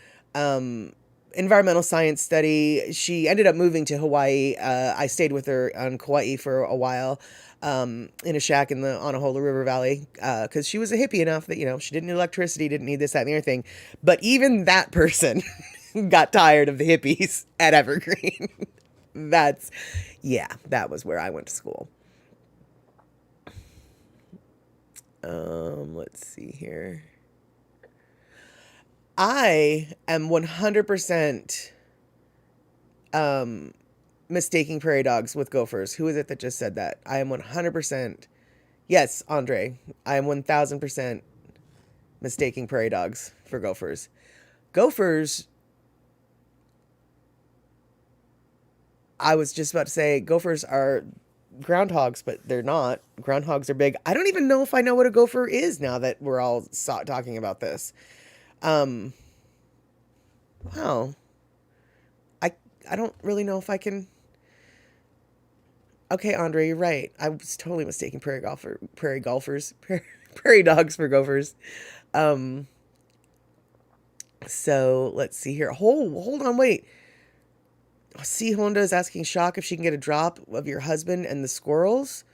Environmental science study. She ended up moving to Hawaii. I stayed with her on Kauai for a while, in a shack in the Anahola River Valley, because she was a hippie enough that, she didn't need electricity, didn't need this, that, and the other thing. But even that person got tired of the hippies at Evergreen. That was where I went to school. Let's see here. I am 100% mistaking prairie dogs with gophers. Who is it that just said that? I am 100%. Yes, Andre. I am 1000% mistaking prairie dogs for gophers. Gophers, I was just about to say gophers are groundhogs, but they're not. Groundhogs are big. I don't even know if I know what a gopher is now that we're all talking about this. Wow. I don't really know if I can. Okay, Andre, you're right. I was totally mistaken prairie golfers, prairie dogs for gophers. So let's see here. Hold on, wait. C Honda is asking Shock if she can get a drop of your husband and the squirrels.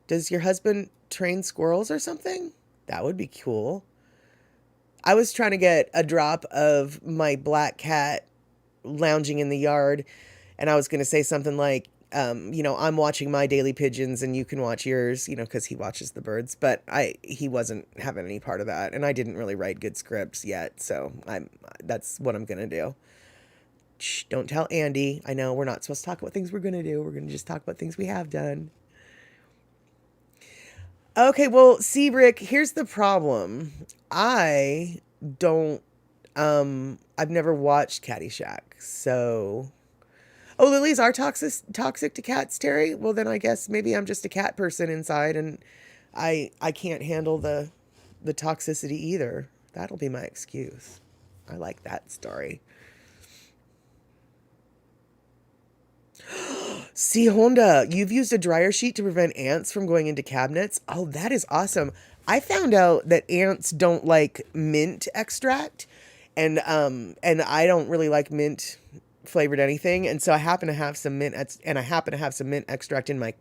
Does your husband train squirrels or something? That would be cool. I was trying to get a drop of my black cat lounging in the yard, and I was going to say something like, I'm watching my daily pigeons and you can watch yours, because he watches the birds, but he wasn't having any part of that, and I didn't really write good scripts yet, so that's what I'm going to do. Shh, don't tell Andy. I know we're not supposed to talk about things we're going to do. We're going to just talk about things we have done. Okay, well, see, Rick, here's the problem. I don't, I've never watched Caddyshack, so. Oh, lilies are toxic to cats, Terry? Well, then I guess maybe I'm just a cat person inside, and I can't handle the toxicity either. That'll be my excuse. I like that story. See, Honda, you've used a dryer sheet to prevent ants from going into cabinets. Oh, that is awesome. I found out that ants don't like mint extract, and I don't really like mint flavored anything, and so I happen to have some mint extract in my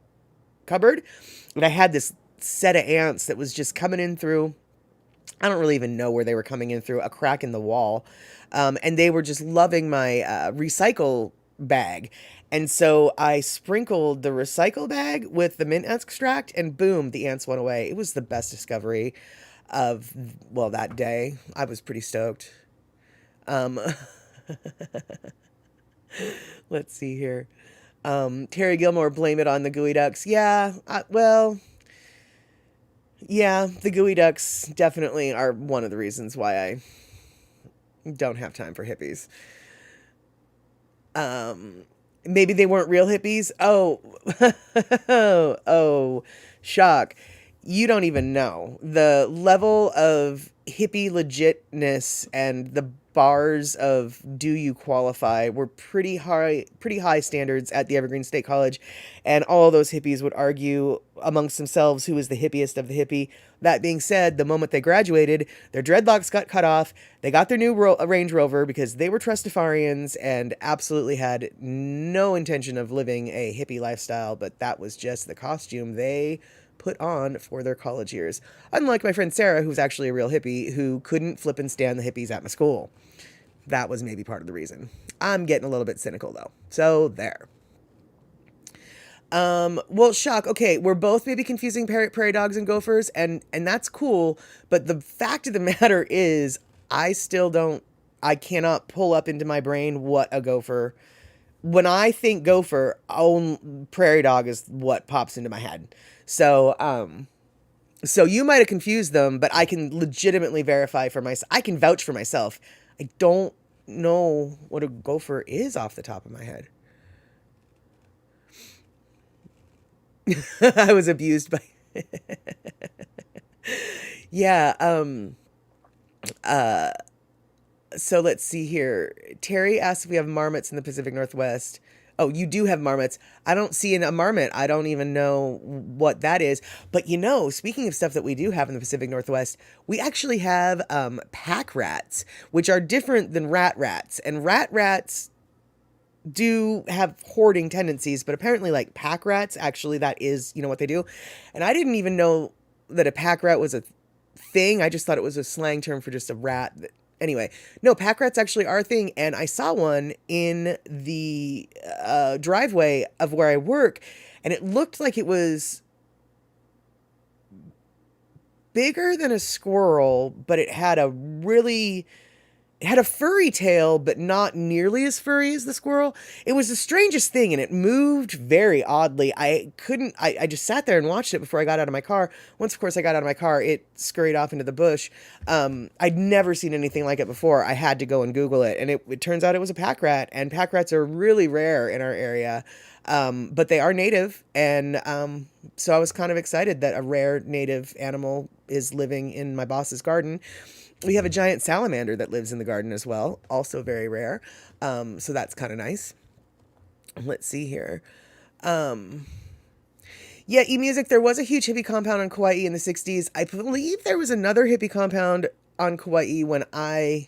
cupboard, and I had this set of ants that was just coming in through, I don't really even know where they were coming in through, a crack in the wall. And they were just loving my recycle bag. And so I sprinkled the recycle bag with the mint extract, and boom, the ants went away. It was the best discovery of, well, that day. I was pretty stoked. Um, let's see here. Terry Gilmore, blame it on the gooey ducks. Yeah, well, yeah, the gooey ducks definitely are one of the reasons why I don't have time for hippies. Um, Maybe they weren't real hippies. Oh, oh, shock. You don't even know the level of hippie legitness and the bars of do you qualify were pretty high standards at the Evergreen State College, and all those hippies would argue amongst themselves who was the hippiest of the hippie. That being said, the moment they graduated, their dreadlocks got cut off. They got their new Range Rover because they were Trustafarians and absolutely had no intention of living a hippie lifestyle, but that was just the costume they put on for their college years. Unlike my friend Sarah, who's actually a real hippie, who couldn't flip and stand the hippies at my school. That was maybe part of the reason. I'm getting a little bit cynical though. So there. Well, shock. Okay, we're both maybe confusing prairie dogs and gophers, and that's cool. But the fact of the matter is, I still don't. I cannot pull up into my brain what a gopher. When I think gopher, prairie dog is what pops into my head. So you might have confused them, but I can legitimately verify for myself. I can vouch for myself. I don't know what a gopher is off the top of my head. I was abused by. Yeah. So let's see here. Terry asks if we have marmots in the Pacific Northwest. Oh, you do have marmots. I don't see a marmot. I don't even know what that is. But speaking of stuff that we do have in the Pacific Northwest, we actually have pack rats, which are different than rats. And rats do have hoarding tendencies, but apparently like pack rats, actually that is, what they do. And I didn't even know that a pack rat was a thing. I just thought it was a slang term for just a rat. Anyway, no, pack rats actually are a thing. And I saw one in the driveway of where I work, and it looked like it was bigger than a squirrel, but it had a furry tail, but not nearly as furry as the squirrel. It was the strangest thing, and it moved very oddly. I just sat there and watched it before I got out of my car. Once, of course, I got out of my car, it scurried off into the bush. I'd never seen anything like it before. I had to go and Google it, and it turns out it was a pack rat, and pack rats are really rare in our area. But they are native, and so I was kind of excited that a rare native animal is living in my boss's garden. We have a giant salamander that lives in the garden as well, also very rare. So that's kind of nice. Let's see here. Yeah, eMusic, there was a huge hippie compound on Kauai in the 60s. I believe there was another hippie compound on Kauai when I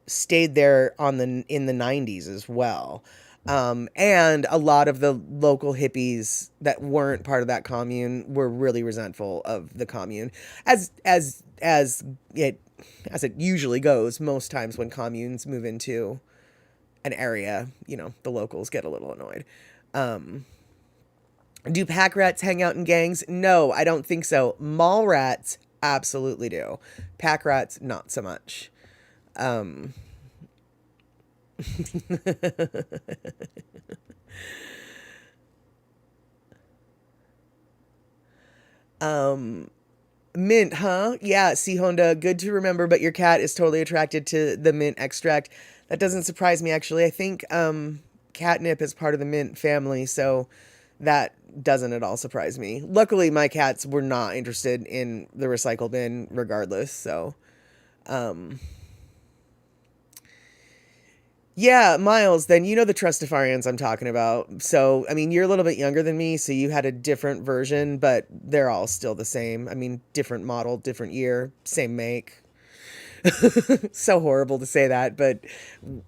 stayed there in the 90s as well. And a lot of the local hippies that weren't part of that commune were really resentful of the commune, as it usually goes most times when communes move into an area. The locals get a little annoyed. Do pack rats hang out in gangs? No, I don't think so. Mall rats absolutely do. Pack rats, not so much. Mint, huh? Yeah, see, Honda, good to remember, but your cat is totally attracted to the mint extract. That doesn't surprise me, actually. I think catnip is part of the mint family, so that doesn't at all surprise me. Luckily, my cats were not interested in the recycle bin regardless, so... Yeah, Miles, then you know the Trustafarians I'm talking about. So, I mean, you're a little bit younger than me, so you had a different version, but they're all still the same. I mean, different model, different year, same make. So horrible to say that, but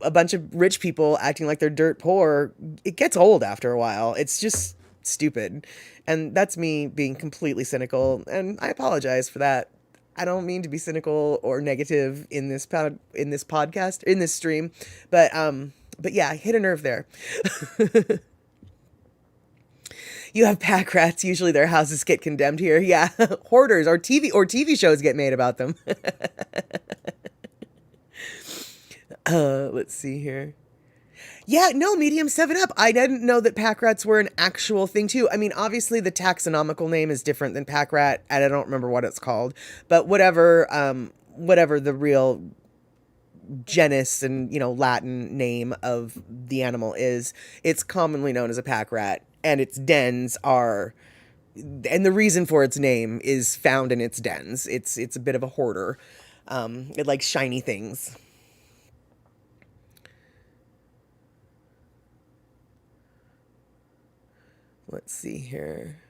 a bunch of rich people acting like they're dirt poor, it gets old after a while. It's just stupid. And that's me being completely cynical, and I apologize for that. I don't mean to be cynical or negative in this podcast, in this stream, but yeah, I hit a nerve there. You have pack rats. Usually their houses get condemned here. Yeah, hoarders or TV shows get made about them. Let's see here. Yeah, no, medium 7 Up. I didn't know that pack rats were an actual thing too. I mean, obviously the taxonomical name is different than pack rat, and I don't remember what it's called. But whatever the real genus and Latin name of the animal is, it's commonly known as a pack rat, and its dens are, and the reason for its name is found in its dens. It's a bit of a hoarder. It likes shiny things. Let's see here.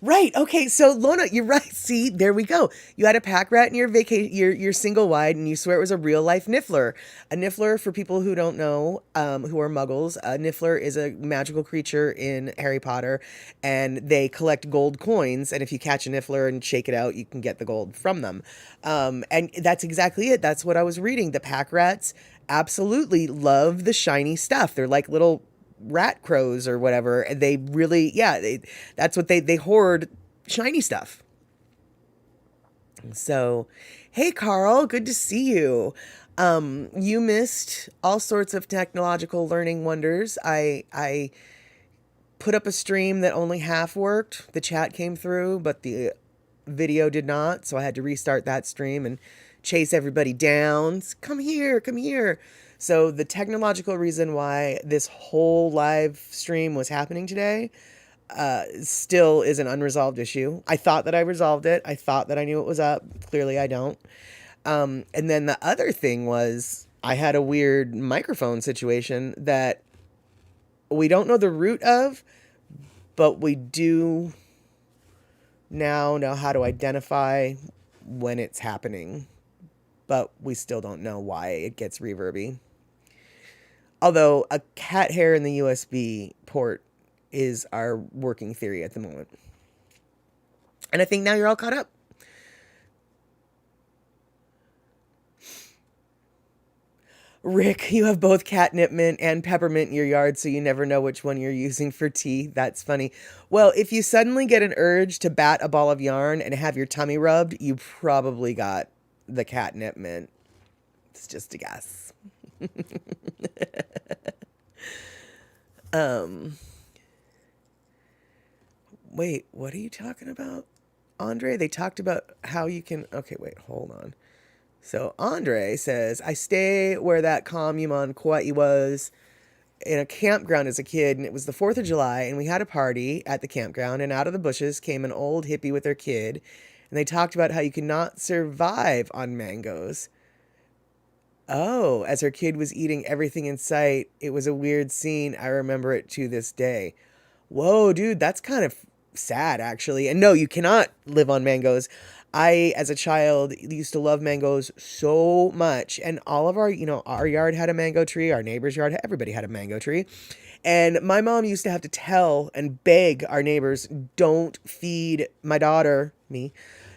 Right. Okay. So Lona, you're right. See, there we go. You had a pack rat in your single wide, and you swear it was a real life niffler. A niffler, for people who don't know, who are muggles, a niffler is a magical creature in Harry Potter, and they collect gold coins. And if you catch a niffler and shake it out, you can get the gold from them. And that's exactly it. That's what I was reading. The pack rats absolutely love the shiny stuff. They're like little rat crows or whatever. They really, yeah, that's what they hoard, shiny stuff. So, hey Carl, good to see you. You missed all sorts of technological learning wonders. I put up a stream that only half worked. The chat came through, but the video did not. So I had to restart that stream and chase everybody down. Come here, come here. So the technological reason why this whole live stream was happening today still is an unresolved issue. I thought that I resolved it. I thought that I knew it was up. Clearly I don't. And then the other thing was I had a weird microphone situation that we don't know the root of, but we do now know how to identify when it's happening. But we still don't know why it gets reverby. Although a cat hair in the USB port is our working theory at the moment. And I think now you're all caught up. Rick, you have both catnip mint and peppermint in your yard, so you never know which one you're using for tea. That's funny. Well, if you suddenly get an urge to bat a ball of yarn and have your tummy rubbed, you probably got the catnip mint. It's just a guess. Wait, what are you talking about, Andre? They talked about how you can... Okay, wait, hold on. So Andre says, I stay where that commune Kauai was in a campground as a kid, and it was the 4th of July, and we had a party at the campground, and out of the bushes came an old hippie with her kid, and they talked about how you cannot survive on mangoes. Oh, as her kid was eating everything in sight. It was a weird scene. I remember it to this day. Whoa, dude, that's kind of sad, actually. And no, you cannot live on mangoes. I, as a child, used to love mangoes so much. And all of our, our yard had a mango tree. Our neighbor's yard, everybody had a mango tree. And my mom used to have to tell and beg our neighbors, don't feed my daughter, me,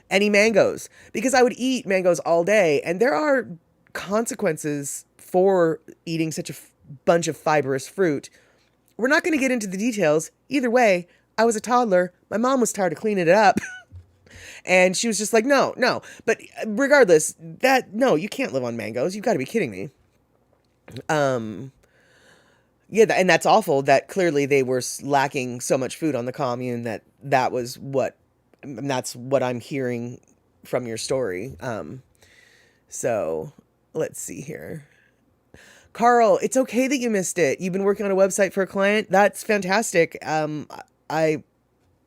any mangoes. Because I would eat mangoes all day. And there are consequences for eating such a bunch of fibrous fruit. We're not going to get into the details. Either way, I was a toddler. My mom was tired of cleaning it up. And she was just like, no. But regardless, no, you can't live on mangoes. You've got to be kidding me. Yeah, and that's awful that clearly they were lacking so much food on the commune that's what I'm hearing from your story. So let's see here. Carl, it's okay that you missed it. You've been working on a website for a client. That's fantastic. I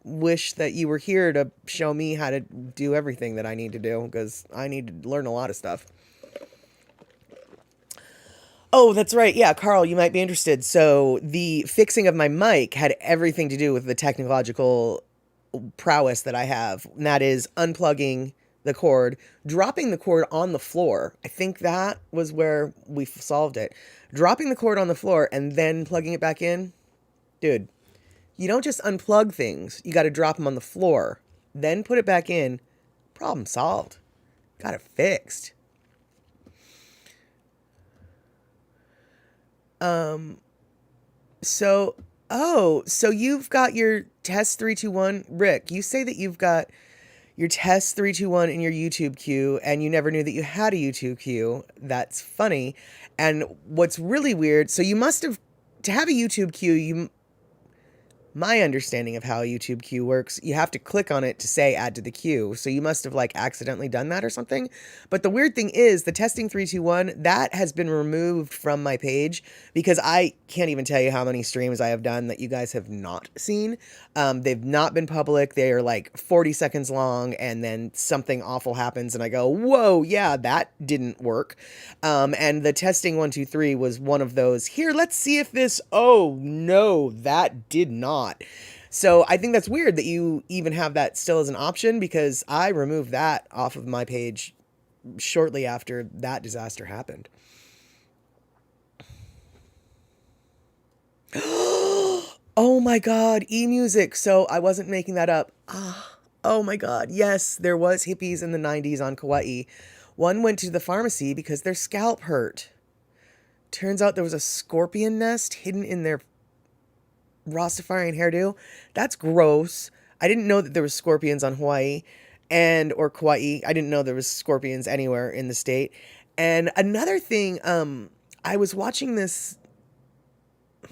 wish that you were here to show me how to do everything that I need to do, because I need to learn a lot of stuff. Oh, that's right. Yeah, Carl, you might be interested. So the fixing of my mic had everything to do with the technological prowess that I have. And that is unplugging the cord, dropping the cord on the floor. I think that was where we solved it. Dropping the cord on the floor and then plugging it back in. Dude, you don't just unplug things. You got to drop them on the floor, then put it back in. Problem solved. Got it fixed. So, so you've got your test 321. Rick, you say that you've got your test 321 in your YouTube queue and you never knew that you had a YouTube queue. That's funny. And what's really weird, so you must have, to have a YouTube queue, my understanding of how a YouTube queue works, you have to click on it to say add to the queue. So you must have like accidentally done that or something. But the weird thing is the testing 321, that has been removed from my page because I can't even tell you how many streams I have done that you guys have not seen. They've not been public. They are like 40 seconds long and then something awful happens and I go, whoa, yeah, that didn't work. And the testing 123 was one of those, here, let's see if this, oh no, that did not. So I think that's weird that you even have that still as an option because I removed that off of my page shortly after that disaster happened. Oh my God, e-music. So I wasn't making that up. Oh my God. Yes, there was hippies in the 90s on Kauai. One went to the pharmacy because their scalp hurt. Turns out there was a scorpion nest hidden in their Rastafarian hairdo. That's gross. I didn't know that there was scorpions on Hawaii or Kauai. I didn't know there was scorpions anywhere in the state. And another thing, I was watching this. I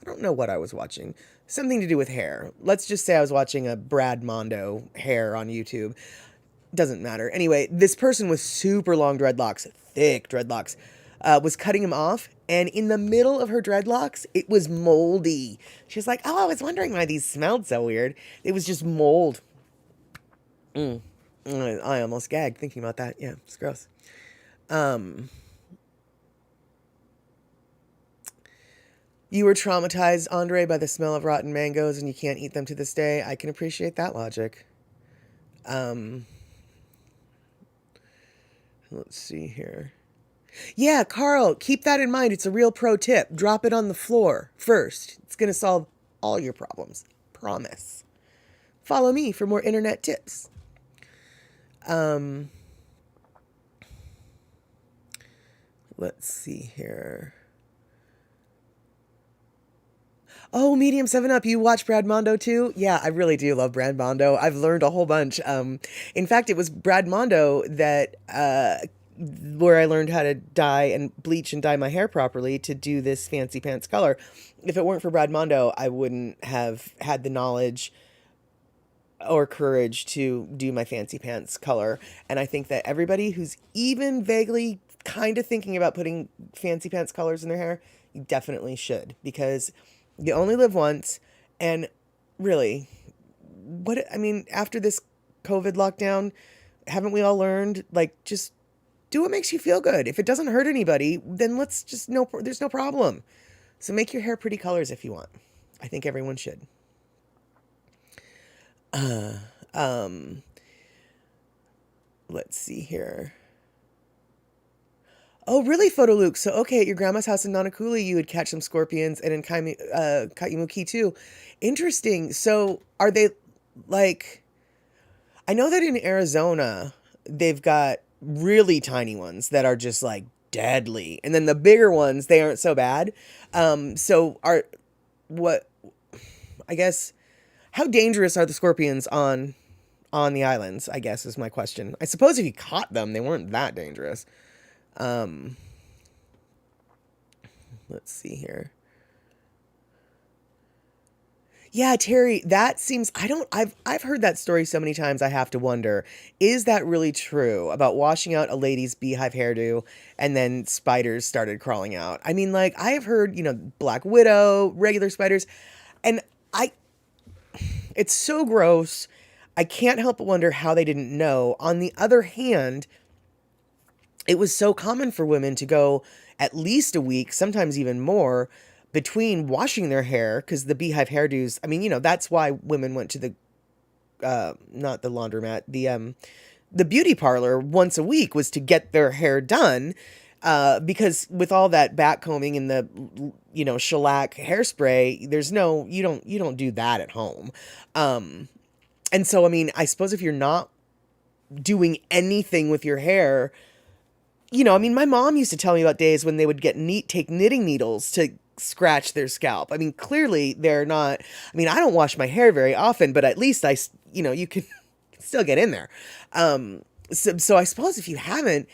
don't know what I was watching. Something to do with hair. Let's just say I was watching a Brad Mondo hair on YouTube. Doesn't matter. Anyway, this person with super long dreadlocks, thick dreadlocks, was cutting him off. And in the middle of her dreadlocks, it was moldy. She was like, oh, I was wondering why these smelled so weird. It was just mold. I almost gagged thinking about that. Yeah, it's gross. You were traumatized, Andre, by the smell of rotten mangoes and you can't eat them to this day. I can appreciate that logic. Let's see here. Yeah, Carl, keep that in mind. It's a real pro tip. Drop it on the floor first. It's going to solve all your problems. Promise. Follow me for more internet tips. Let's see here. Oh, Medium 7-Up, you watch Brad Mondo too? Yeah, I really do love Brad Mondo. I've learned a whole bunch. In fact, it was Brad Mondo that where I learned how to dye and bleach and dye my hair properly to do this fancy pants color. If it weren't for Brad Mondo, I wouldn't have had the knowledge or courage to do my fancy pants color. And I think that everybody who's even vaguely kind of thinking about putting fancy pants colors in their hair, you definitely should, because you only live once. And really, after this COVID lockdown, haven't we all learned, like, just do what makes you feel good. If it doesn't hurt anybody, then there's no problem. So make your hair pretty colors if you want. I think everyone should. Let's see here. Oh, really, Photoluke? So, okay, at your grandma's house in Nanakuli, you would catch some scorpions, and in Kaimuki too. Interesting. So, are they, like, I know that in Arizona, they've got really tiny ones that are just, like, deadly. And then the bigger ones, they aren't so bad. I guess, how dangerous are the scorpions on the islands, I guess, is my question. I suppose if you caught them, they weren't that dangerous. Let's see here. Yeah, Terry, that seems, I've heard that story so many times I have to wonder, is that really true about washing out a lady's beehive hairdo and then spiders started crawling out? I mean, like, I have heard, black widow, regular spiders, and it's so gross. I can't help but wonder how they didn't know. On the other hand, it was so common for women to go at least a week, sometimes even more, between washing their hair, because the beehive hairdos, that's why women went to the, not the laundromat, the beauty parlor once a week was to get their hair done, because with all that back combing and the shellac hairspray, there's no you don't do that at home. And so I mean, I suppose if you're not doing anything with your hair, I mean, my mom used to tell me about days when they would take knitting needles to scratch their scalp. I mean, clearly they're not. I mean, I don't wash my hair very often, but at least you can still get in there. So I suppose if you haven't,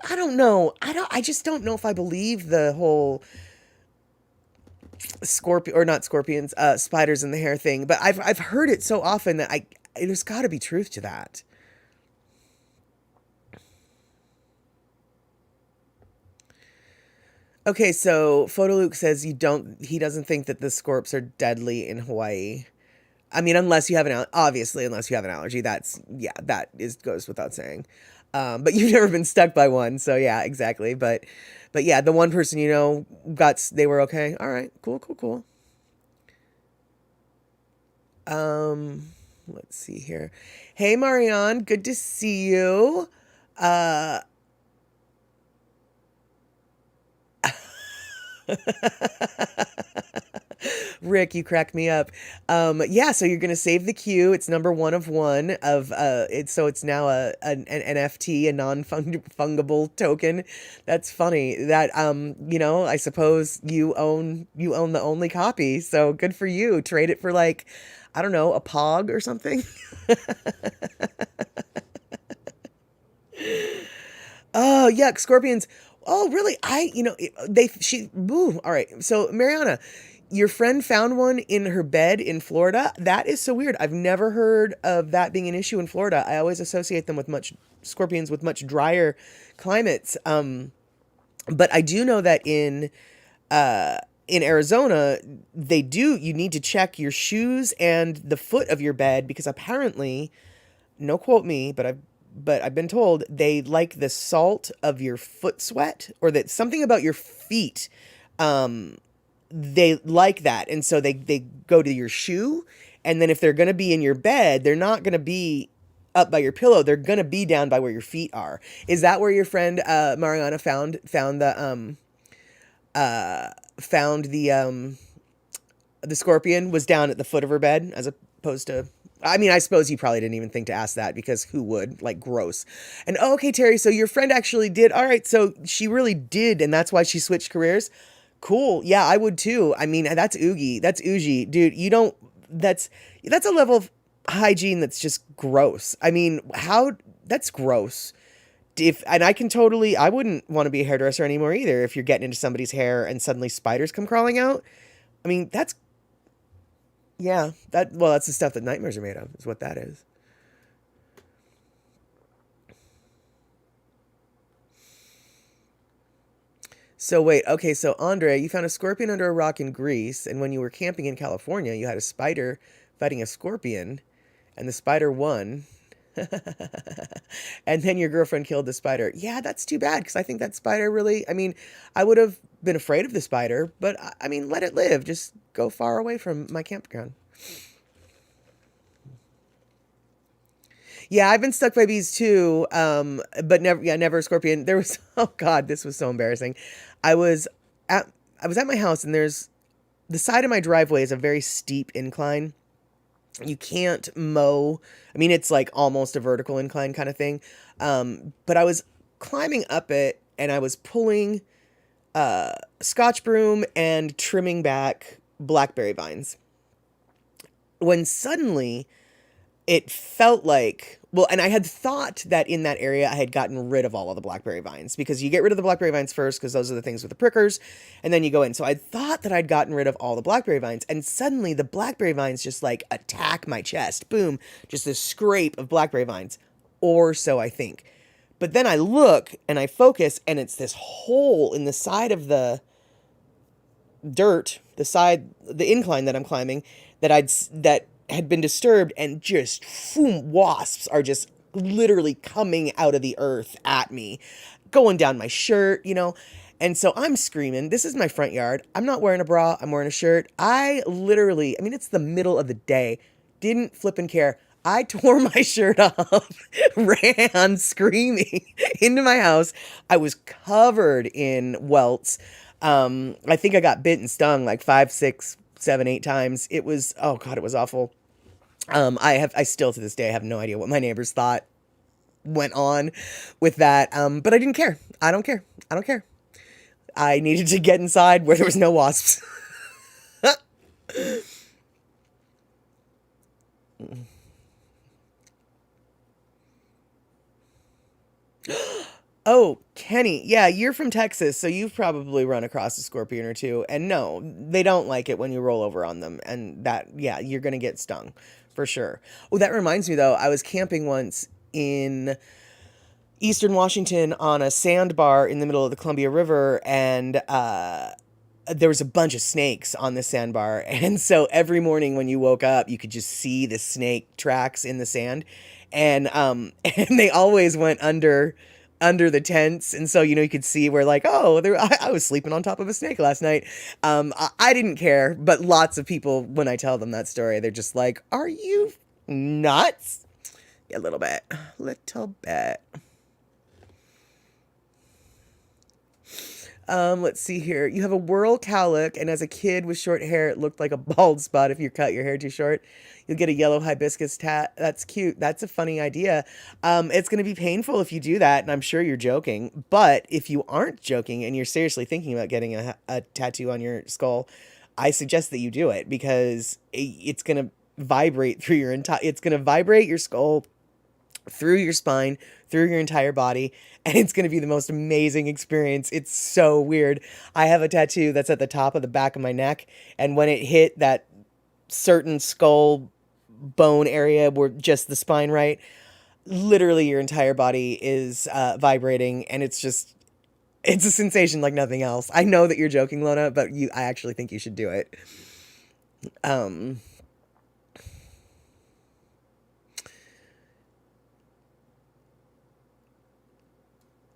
I don't know. I just don't know if I believe the whole scorpion or not scorpions, spiders in the hair thing. But I've heard it so often that there's got to be truth to that. Okay, so Photoluke says he doesn't think that the scorps are deadly in Hawaii. I mean, obviously, unless you have an allergy, yeah, goes without saying. But you've never been stuck by one, so yeah, exactly. But yeah, the one person they were okay. All right, cool, cool, cool. Let's see here. Hey, Marianne, good to see you. Uh, Rick, you crack me up. Yeah, so you're gonna save the queue. It's number one of one of it's now an NFT, a non-fungible token. That's funny. That I suppose you own the only copy. So good for you. Trade it for like, I don't know, a pog or something. Oh, yuck, scorpions. Oh, really? All right. So, Mariana, your friend found one in her bed in Florida. That is so weird. I've never heard of that being an issue in Florida. I always associate them with scorpions with much drier climates. But I do know that in Arizona, you need to check your shoes and the foot of your bed because apparently, no quote me, but I've been told they like the salt of your foot sweat or that something about your feet. They like that. And so they go to your shoe. And then if they're going to be in your bed, they're not going to be up by your pillow. They're going to be down by where your feet are. Is that where your friend, Mariana found the scorpion was down at the foot of her bed as opposed to, I mean, I suppose you probably didn't even think to ask that because who would? Like, gross. And okay, Terry, so your friend actually did. All right, so she really did, and that's why she switched careers. Cool. Yeah, I would too. I mean, that's oogie. That's oogie. Dude, you don't that's a level of hygiene that's just gross. I mean, that's gross. And I wouldn't want to be a hairdresser anymore either if you're getting into somebody's hair and suddenly spiders come crawling out. I mean, that's the stuff that nightmares are made of, is what that is. So wait, okay, so Andre, you found a scorpion under a rock in Greece, and when you were camping in California, you had a spider fighting a scorpion, and the spider won. And then your girlfriend killed the spider. Yeah, that's too bad, because I think that spider really, I mean, I would have been afraid of the spider, but I mean, let it live. Just go far away from my campground. Yeah, I've been stuck by bees too, but never a scorpion. There was, oh God, this was so embarrassing. I was at, I was at my house, and the side of my driveway is a very steep incline. You can't mow. I mean, it's like almost a vertical incline kind of thing. But I was climbing up it, and I was pulling Scotch broom and trimming back blackberry vines when suddenly it felt like, well, and I had thought that in that area I had gotten rid of all of the blackberry vines because you get rid of the blackberry vines first because those are the things with the prickers, and then you go in. So I thought that I'd gotten rid of all the blackberry vines, and suddenly the blackberry vines just like attack my chest. Boom, just a scrape of blackberry vines, or so I think. But then I look and I focus, and it's this hole in the side of the the incline that I'm climbing, that had been disturbed, and just boom, wasps are just literally coming out of the earth at me, going down my shirt. And so I'm screaming. This is my front yard. I'm not wearing a bra. I'm wearing a shirt. I mean, it's the middle of the day. Didn't flip and care. I tore my shirt off, ran screaming into my house. I was covered in welts. I think I got bit and stung like 5, 6, 7, 8 times. It was, oh God, it was awful. I still to this day have no idea what my neighbors thought went on with that. But I didn't care. I don't care. I don't care. I needed to get inside where there was no wasps. Oh, Kenny. Yeah, you're from Texas, so you've probably run across a scorpion or two. And no, they don't like it when you roll over on them. And that, yeah, you're going to get stung for sure. Oh, that reminds me though, I was camping once in Eastern Washington on a sandbar in the middle of the Columbia River, and there was a bunch of snakes on the sandbar. And so every morning when you woke up, you could just see the snake tracks in the sand. And and they always went under the tents, and so you could see where like, oh, I was sleeping on top of a snake last night. I didn't care, but lots of people, when I tell them that story, they're just like, are you nuts? Yeah, a little bit. Let's see here. You have a whirl cowlick, and as a kid with short hair, it looked like a bald spot if you cut your hair too short. You'll get a yellow hibiscus tat. That's cute. That's a funny idea. It's going to be painful if you do that, and I'm sure you're joking. But if you aren't joking and you're seriously thinking about getting a tattoo on your skull, I suggest that you do it because it's going to vibrate through your entire. It's going to vibrate your skull through your spine, through your entire body, and it's going to be the most amazing experience. It's so weird. I have a tattoo that's at the top of the back of my neck, and when it hit that certain skull bone area where just the spine right, literally your entire body is vibrating, and it's a sensation like nothing else. I know that you're joking, Lona, but I actually think you should do it. Um,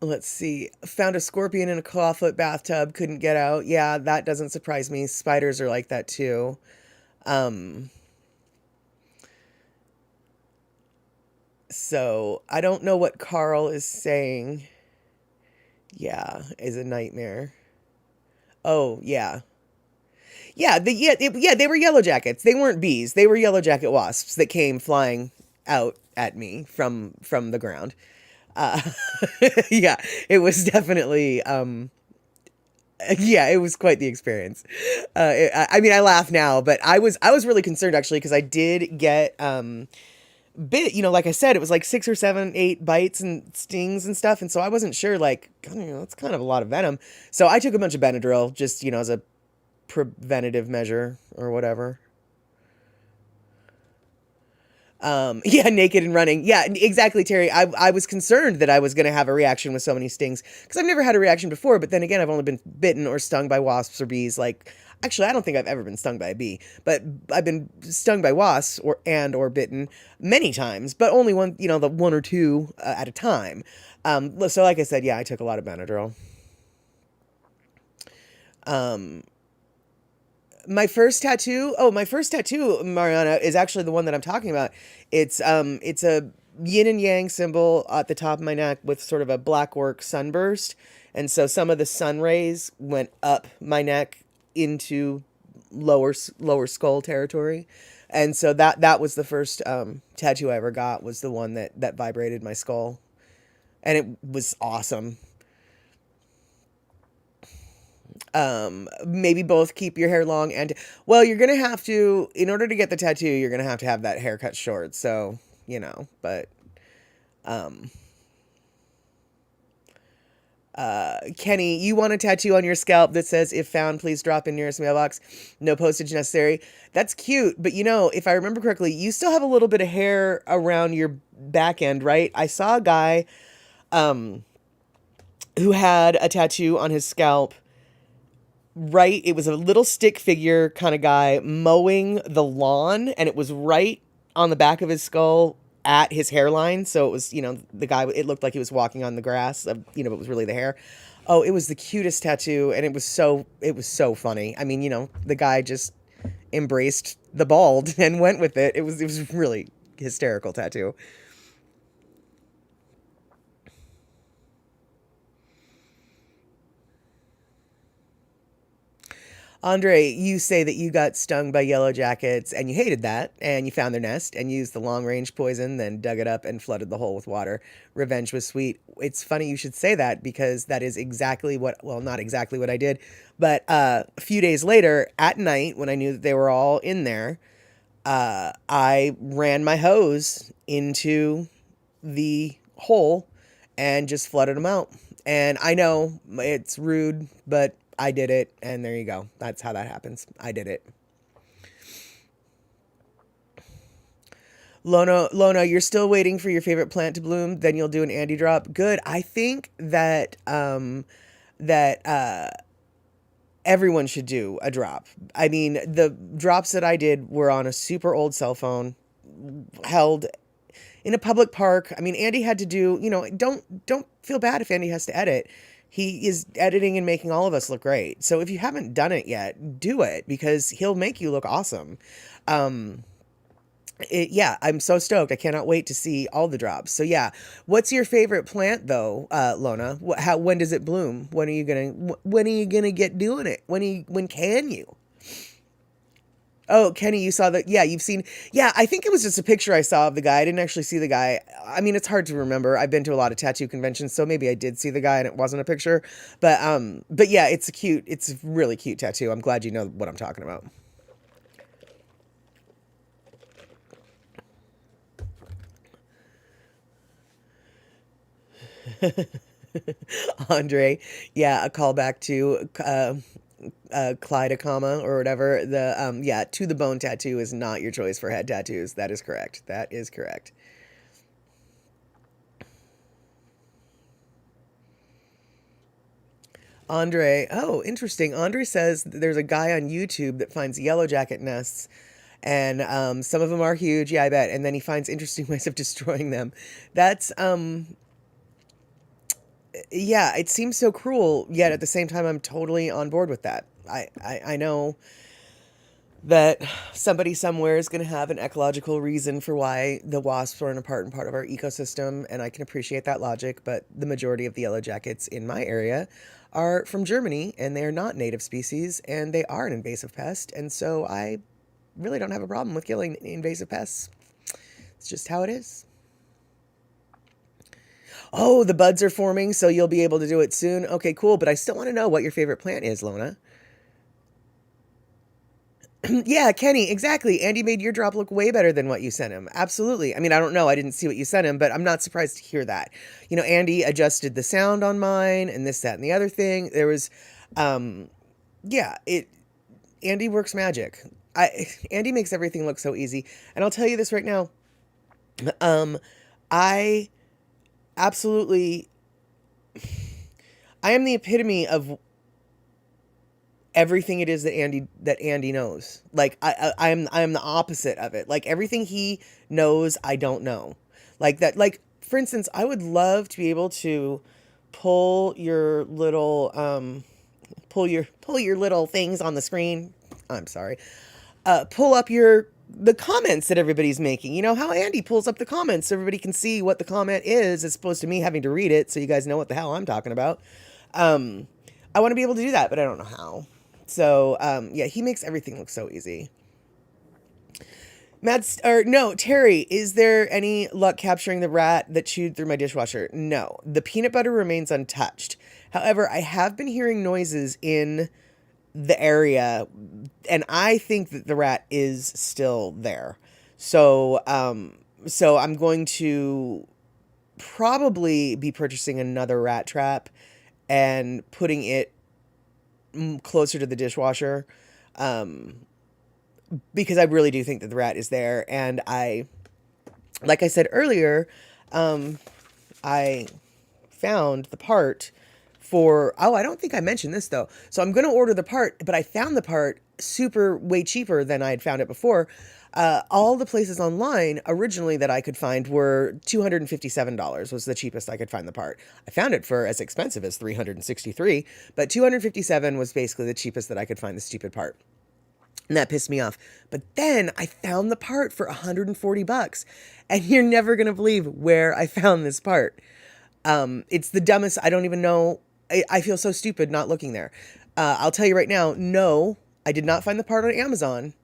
let's see. Found a scorpion in a clawfoot bathtub, couldn't get out. Yeah, that doesn't surprise me. Spiders are like that too. Um, so I don't know what Carl is saying. Yeah, is a nightmare. Oh, yeah. Yeah, they were yellow jackets. They weren't bees. They were yellow jacket wasps that came flying out at me from the ground. Uh, yeah, it was definitely yeah, it was quite the experience. I mean, I laugh now, but I was really concerned actually because I did get bit. Like I said, it was like 6 or 7, 8 bites and stings and stuff, and so I wasn't sure. Like, that's kind of a lot of venom. So I took a bunch of Benadryl just as a preventative measure or whatever. Yeah, naked and running. Yeah, exactly, Terry. I was concerned that I was going to have a reaction with so many stings because I've never had a reaction before. But then again, I've only been bitten or stung by wasps or bees. Like, actually, I don't think I've ever been stung by a bee, but I've been stung by wasps or bitten many times, but only the one or two at a time. So like I said, yeah, I took a lot of Benadryl. Um, my first tattoo, Mariana, is actually the one that I'm talking about. It's a yin and yang symbol at the top of my neck with sort of a black work sunburst. And so some of the sun rays went up my neck into lower skull territory. And so that was the first tattoo I ever got, was the one that vibrated my skull. And it was awesome. Maybe both keep your hair long and, well, you're gonna have to, in order to get the tattoo, you're gonna have that hair cut short. So, but, um, Kenny, you want a tattoo on your scalp that says, if found, please drop in nearest mailbox. No postage necessary. That's cute. But if I remember correctly, you still have a little bit of hair around your back end, right? I saw a guy, um, who had a tattoo on his scalp. Right, it was a little stick figure kind of guy mowing the lawn, and it was right on the back of his skull at his hairline. So it was, the guy. It looked like he was walking on the grass, but it was really the hair. Oh, it was the cutest tattoo, and it was so funny. I mean, the guy just embraced the bald and went with it. It was really hysterical tattoo. Andre, you say that you got stung by yellow jackets and you hated that, and you found their nest and used the long range poison, then dug it up and flooded the hole with water. Revenge was sweet. It's funny you should say that because that is exactly what, well, not exactly what I did, but a few days later at night when I knew that they were all in there, I ran my hose into the hole and just flooded them out. And I know it's rude, but I did it, and there you go. That's how that happens. I did it. Lona, you're still waiting for your favorite plant to bloom. Then you'll do an Andy drop. Good. I think that everyone should do a drop. I mean, the drops that I did were on a super old cell phone, held in a public park. I mean, Andy had to do, don't feel bad if Andy has to edit. He is editing and making all of us look great. So if you haven't done it yet, do it because he'll make you look awesome. Um, yeah, I'm so stoked. I cannot wait to see all the drops. So yeah, what's your favorite plant though, Lona? When does it bloom? When are you gonna get doing it? When can you? Oh, Kenny, you saw that? Yeah, you've seen. Yeah, I think it was just a picture I saw of the guy. I didn't actually see the guy. I mean, it's hard to remember. I've been to a lot of tattoo conventions, so maybe I did see the guy and it wasn't a picture. But yeah, it's a really cute tattoo. I'm glad you know what I'm talking about. Andre, yeah, a callback to Clydacoma or whatever. Yeah, to the bone tattoo is not your choice for head tattoos. That is correct. That is correct. Andre, oh, interesting. Andre says that there's a guy on YouTube that finds yellow jacket nests, and some of them are huge. Yeah, I bet. And then he finds interesting ways of destroying them. That's yeah, it seems so cruel. Yet at the same time, I'm totally on board with that. I know that somebody somewhere is going to have an ecological reason for why the wasps are an important part of our ecosystem, and I can appreciate that logic, but the majority of the yellow jackets in my area are from Germany, and they are not native species, and they are an invasive pest, and so I really don't have a problem with killing invasive pests. It's just how it is. Oh, the buds are forming, so you'll be able to do it soon. Okay, cool, but I still want to know what your favorite plant is, Lona. Yeah, Kenny, exactly. Andy made your drop look way better than what you sent him. Absolutely. I mean, I don't know. I didn't see what you sent him, but I'm not surprised to hear that. Andy adjusted the sound on mine and this, that, and the other thing. There was, um, yeah, Andy works magic. Andy makes everything look so easy. And I'll tell you this right now. Um, I absolutely, I am the epitome of everything it is that Andy knows. Like I'm the opposite of it. Like everything he knows, I don't know. Like that. Like for instance, I would love to be able to pull your little pull your little things on the screen. I'm sorry. Pull up the comments that everybody's making. You know how Andy pulls up the comments so everybody can see what the comment is as opposed to me having to read it so you guys know what the hell I'm talking about. Um, I want to be able to do that, but I don't know how. So, yeah, he makes everything look so easy. Or no, Terry, is there any luck capturing the rat that chewed through my dishwasher? No, the peanut butter remains untouched. However, I have been hearing noises in the area, and I think that the rat is still there. So I'm going to probably be purchasing another rat trap and putting it closer to the dishwasher, um, because I really do think that the rat is there. And like I said earlier, um, I found the part I don't think I mentioned this though. So I'm going to order the part, but I found the part super way cheaper than I had found it before. All the places online originally that I could find were $257 was the cheapest I could find the part. I found it for as expensive as 363, but 257 was basically the cheapest that I could find the stupid part. And that pissed me off. But then I found the part for 140 bucks. And you're never going to believe where I found this part. It's the dumbest. I don't even know. I feel so stupid not looking there. I'll tell you right now, no, I did not find the part on Amazon.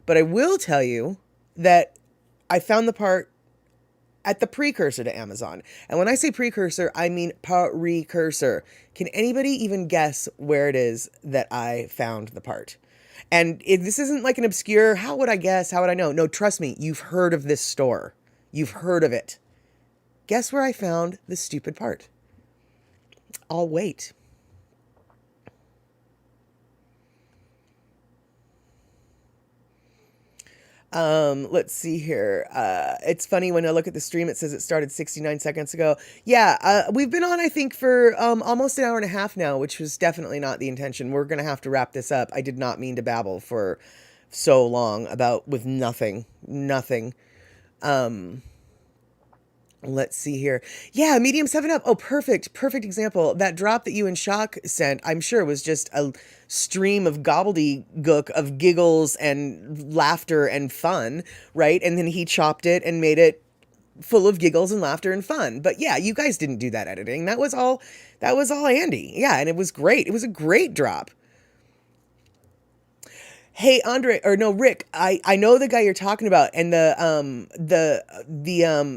But I will tell you that I found the part at the precursor to Amazon. And when I say precursor, I mean precursor. Can anybody even guess where it is that I found the part? And this isn't like an obscure, how would I guess? How would I know? No, trust me, you've heard of this store. You've heard of it. Guess where I found the stupid part? I'll wait. Let's see here. It's funny when I look at the stream, it says it started 69 seconds ago. Yeah, we've been on, I think, for almost an hour and a half now, which was definitely not the intention. We're going to have to wrap this up. I did not mean to babble for so long with nothing. Let's see here. Yeah, medium 7-Up. Oh, perfect example. That drop that you and Shock sent, I'm sure was just a stream of gobbledygook of giggles and laughter and fun, right? And then he chopped it and made it full of giggles and laughter and fun. But yeah, you guys didn't do that editing. That was all Andy. Yeah, and it was great. It was a great drop. Hey, Andre, or no, Rick, I know the guy you're talking about, and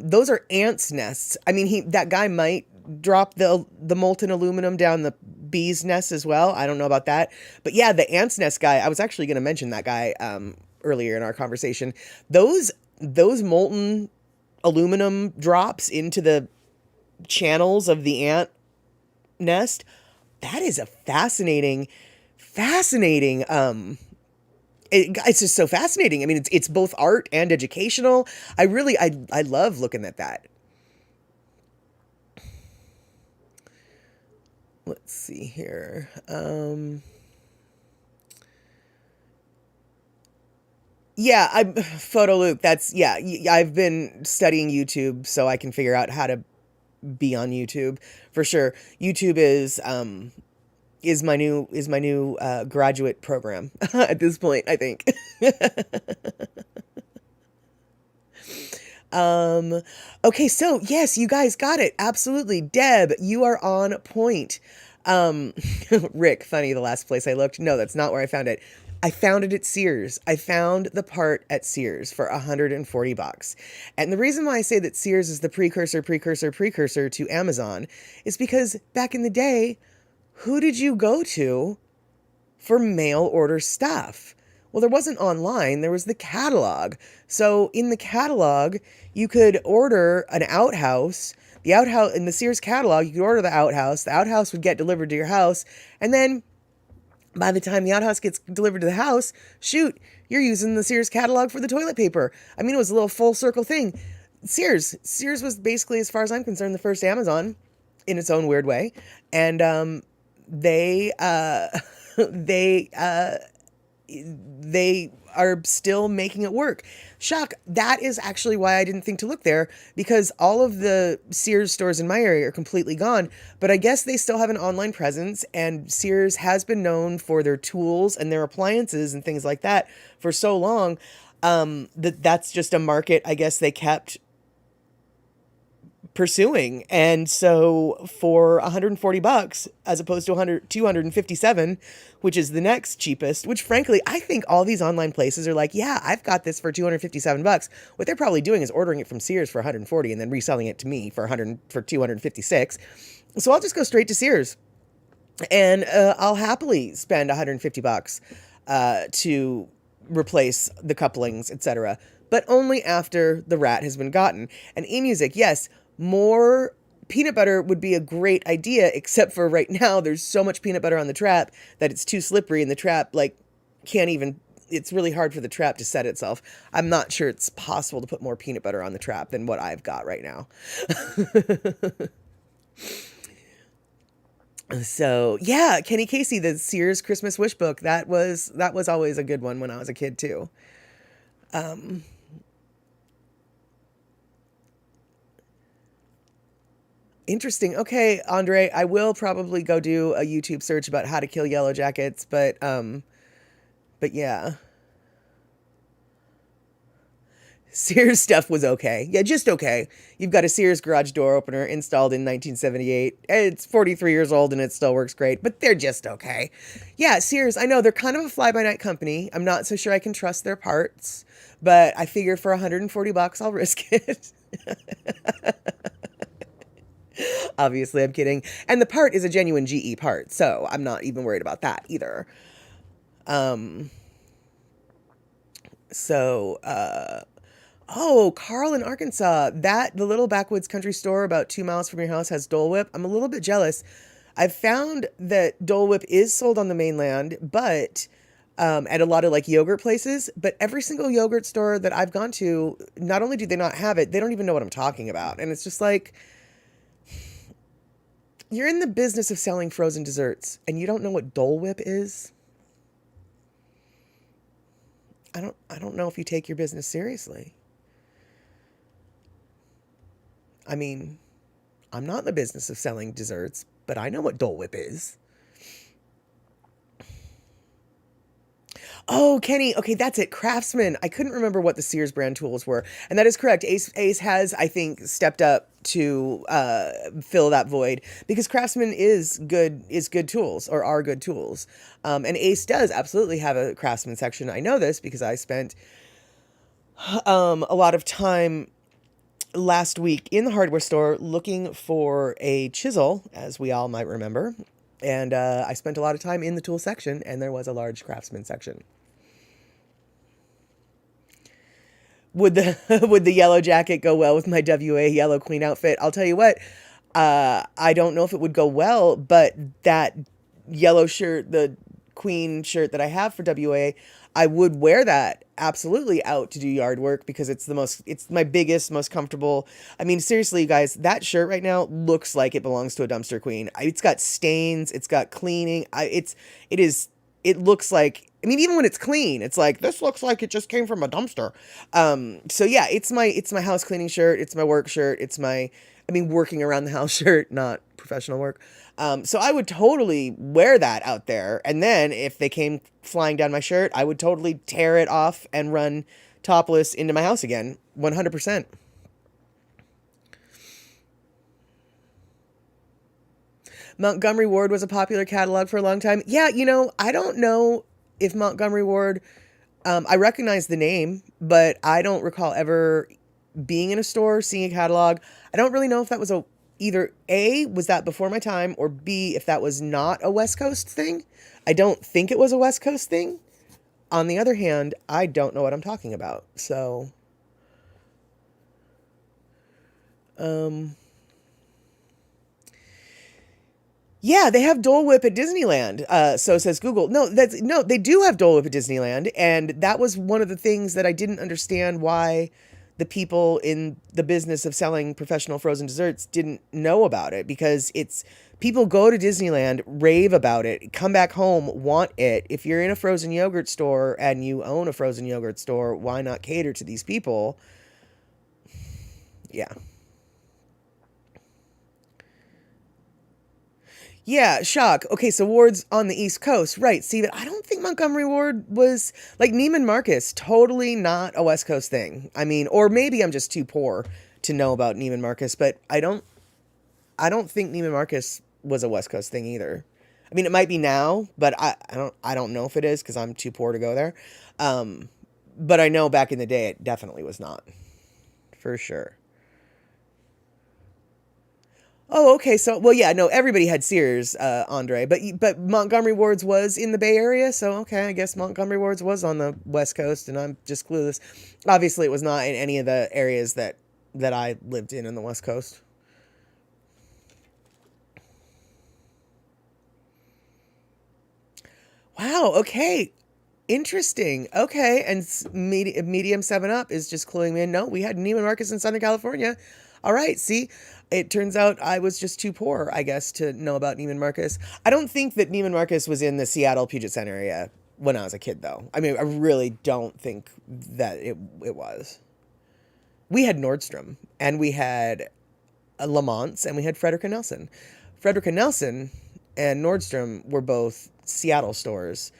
those are ants' nests. I mean, that guy might drop the molten aluminum down the bee's nest as well. I don't know about that. But yeah, the ants' nest guy, I was actually going to mention that guy earlier in our conversation. Those molten aluminum drops into the channels of the ant nest, that is a fascinating it's just so fascinating. I mean, it's both art and educational. I love looking at that. Let's see here. Yeah, Photo Luke. I've been studying YouTube so I can figure out how to be on YouTube for sure. YouTube is my new graduate program at this point, I think. Okay, so yes, you guys got it. Absolutely. Deb, you are on point. Rick, funny, the last place I looked. No, that's not where I found it. I found it at Sears. I found the part at Sears for 140 bucks. And the reason why I say that Sears is the precursor to Amazon is because back in the day, who did you go to for mail order stuff? Well, there wasn't online, there was the catalog. So in the catalog, you could order an outhouse. The outhouse in the Sears catalog, you could order the outhouse would get delivered to your house, and then by the time the outhouse gets delivered to the house, shoot, you're using the Sears catalog for the toilet paper. I mean, it was a little full circle thing. Sears was basically, as far as I'm concerned, the first Amazon in its own weird way. And they are still making it work. Shock, that is actually why I didn't think to look there, because all of the Sears stores in my area are completely gone, but I guess they still have an online presence, and Sears has been known for their tools and their appliances and things like that for so long, that's just a market I guess they kept pursuing. And so for 140 bucks, as opposed to 257, which is the next cheapest, which frankly, I think all these online places are like, yeah, I've got this for 257 bucks. What they're probably doing is ordering it from Sears for 140 and then reselling it to me for 256. So I'll just go straight to Sears and I'll happily spend 150 bucks to replace the couplings, etc. But only after the rat has been gotten. And eMusic, yes, more peanut butter would be a great idea, except for right now there's so much peanut butter on the trap that it's too slippery and the trap can't even, it's really hard for the trap to set itself. I'm not sure it's possible to put more peanut butter on the trap than what I've got right now. So yeah, Kenny Casey, the Sears Christmas wish book, that was always a good one when I was a kid too. Interesting. Okay, Andre, I will probably go do a YouTube search about how to kill yellow jackets, but yeah. Sears stuff was okay. Yeah, just okay. You've got a Sears garage door opener installed in 1978. It's 43 years old and it still works great, but they're just okay. Yeah, Sears, I know they're kind of a fly-by-night company. I'm not so sure I can trust their parts, but I figure for $140 I'll risk it. Obviously, I'm kidding. And the part is a genuine GE part, so I'm not even worried about that either. Um, so, oh, Carl in Arkansas. The little backwoods country store about 2 miles from your house has Dole Whip. I'm a little bit jealous. I've found that Dole Whip is sold on the mainland, but at a lot of like yogurt places. But every single yogurt store that I've gone to, not only do they not have it, they don't even know what I'm talking about. And it's just like, you're in the business of selling frozen desserts and you don't know what Dole Whip is? I don't know if you take your business seriously. I mean, I'm not in the business of selling desserts, but I know what Dole Whip is. Oh, Kenny. Okay, that's it. Craftsman. I couldn't remember what the Sears brand tools were, and that is correct. Ace has, I think, stepped up to fill that void because Craftsman is good tools or are good tools, and Ace does absolutely have a Craftsman section. I know this because I spent a lot of time last week in the hardware store looking for a chisel, as we all might remember. And I spent a lot of time in the tool section, and there was a large Craftsman section. Would the would the yellow jacket go well with my WA Yellow Queen outfit? I'll tell you what. I don't know if it would go well, but that yellow shirt, the Queen shirt that I have for WA, I would wear that absolutely out to do yard work because it's my biggest, most comfortable. I mean, seriously, you guys, that shirt right now looks like it belongs to a dumpster queen. It's got stains, it's got cleaning. It looks like, I mean, even when it's clean, it's like, this looks like it just came from a dumpster. So yeah, it's my house cleaning shirt. It's my work shirt. Working around the house shirt, not professional work. So I would totally wear that out there. And then if they came flying down my shirt, I would totally tear it off and run topless into my house again. 100%. Montgomery Ward was a popular catalog for a long time. Yeah, I don't know if Montgomery Ward, I recognize the name, but I don't recall ever being in a store, seeing a catalog. I don't really know if that was either A, was that before my time, or B, if that was not a West Coast thing. I don't think it was a West Coast thing. On the other hand, I don't know what I'm talking about. So, yeah, they have Dole Whip at Disneyland. So says Google. No, they do have Dole Whip at Disneyland, and that was one of the things that I didn't understand why the people in the business of selling professional frozen desserts didn't know about it, because people go to Disneyland, rave about it, come back home, want it. If you're in a frozen yogurt store and you own a frozen yogurt store, why not cater to these people? Yeah. Yeah, shock. Okay, so Ward's on the East Coast, right? See, but I don't think Montgomery Ward was like Neiman Marcus. Totally not a West Coast thing. I mean, or maybe I'm just too poor to know about Neiman Marcus, but I don't think Neiman Marcus was a West Coast thing either. I mean, it might be now, but I don't know if it is because I'm too poor to go there. But I know back in the day, it definitely was not, for sure. Oh, okay. So, well, yeah, no, everybody had Sears, Andre, but Montgomery Ward's was in the Bay Area, so okay, I guess Montgomery Ward's was on the West Coast, and I'm just clueless. Obviously, it was not in any of the areas that I lived in the West Coast. Wow. Okay. Interesting. Okay, and medium Seven Up is just cluing me in. No, we had Neiman Marcus in Southern California. All right. See, it turns out I was just too poor, I guess, to know about Neiman Marcus. I don't think that Neiman Marcus was in the Seattle Puget Sound area when I was a kid, though. I mean, I really don't think that it was. We had Nordstrom, and we had Lamont's, and we had Frederick and Nelson. Frederick and Nelson and Nordstrom were both Seattle stores.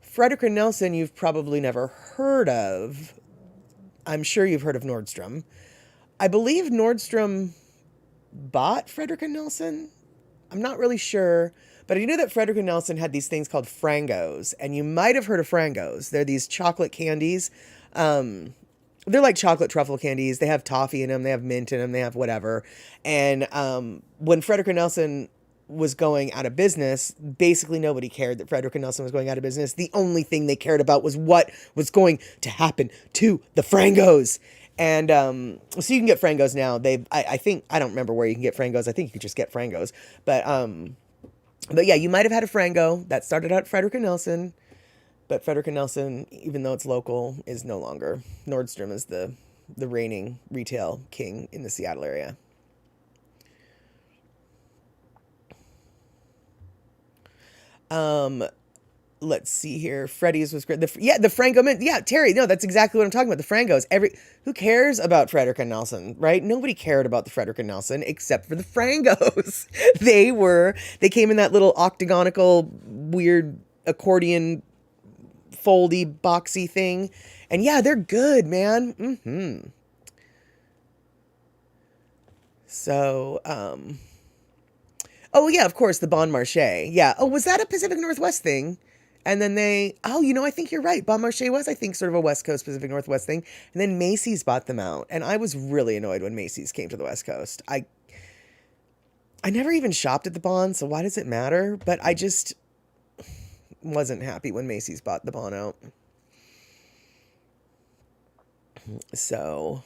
Frederick and Nelson you've probably never heard of. I'm sure you've heard of Nordstrom. I believe Nordstrom bought Frederick and Nelson. I'm not really sure, but I knew that Frederick and Nelson had these things called Frangos, and you might have heard of Frangos. They're these chocolate candies. Um, they're like chocolate truffle candies. They have toffee in them, they have mint in them, they have whatever. And when Frederick and Nelson was going out of business, basically nobody cared that Frederick and Nelson was going out of business. The only thing they cared about was what was going to happen to the Frangos. And so you can get Frangos now. I think, I don't remember where you can get Frangos. I think you could just get Frangos. But yeah, you might have had a Frango that started out at Frederick and Nelson. But Frederick and Nelson, even though it's local, is no longer. Nordstrom is the reigning retail king in the Seattle area. Um, let's see here. Freddy's was great. The Frango mint. Yeah, Terry. No, that's exactly what I'm talking about. The Frangos. Who cares about Frederick and Nelson, right? Nobody cared about the Frederick and Nelson except for the Frangos. They came in that little octagonal, weird accordion, foldy, boxy thing, and yeah, they're good, man. So, oh yeah, of course, the Bon Marché. Yeah. Oh, was that a Pacific Northwest thing? And then I think you're right. Bon Marché was, I think, sort of a West Coast Pacific Northwest thing. And then Macy's bought them out. And I was really annoyed when Macy's came to the West Coast. I never even shopped at the Bon, so why does it matter? But I just wasn't happy when Macy's bought the Bon out. So,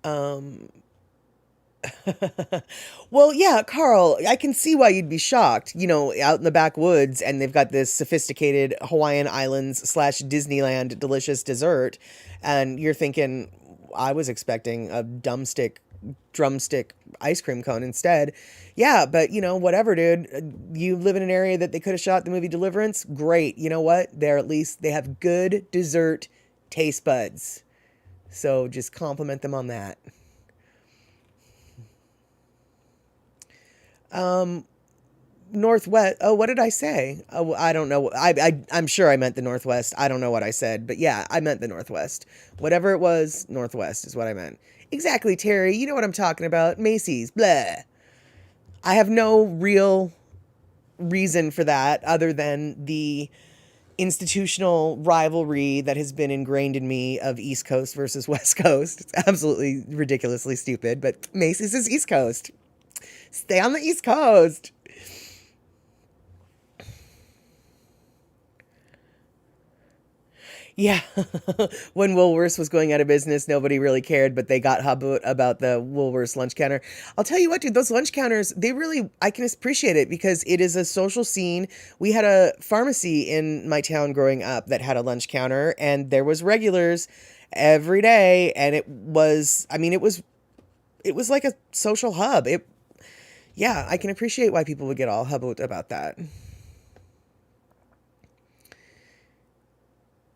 um, well, yeah, Carl, I can see why you'd be shocked. Out in the backwoods, and they've got this sophisticated Hawaiian Islands slash Disneyland delicious dessert, and you're thinking, I was expecting a drumstick ice cream cone instead. Yeah, but whatever, dude. You live in an area that they could have shot the movie Deliverance. Great. You know what? They have good dessert taste buds. So just compliment them on that. Um, Northwest. Oh, what did I say? Oh, I don't know. I'm sure I meant the Northwest. I don't know what I said, but yeah, I meant the Northwest. Whatever it was, Northwest is what I meant. Exactly, Terry. You know what I'm talking about. Macy's. Blah. I have no real reason for that other than the institutional rivalry that has been ingrained in me of East Coast versus West Coast. It's absolutely ridiculously stupid, but Macy's is East Coast. Stay on the East Coast. Yeah. When Woolworths was going out of business, nobody really cared, but they got hubbub about the Woolworths lunch counter. I'll tell you what, dude, those lunch counters, I can appreciate it because it is a social scene. We had a pharmacy in my town growing up that had a lunch counter, and there was regulars every day, and it was like a social hub. Yeah, I can appreciate why people would get all hubbub about that.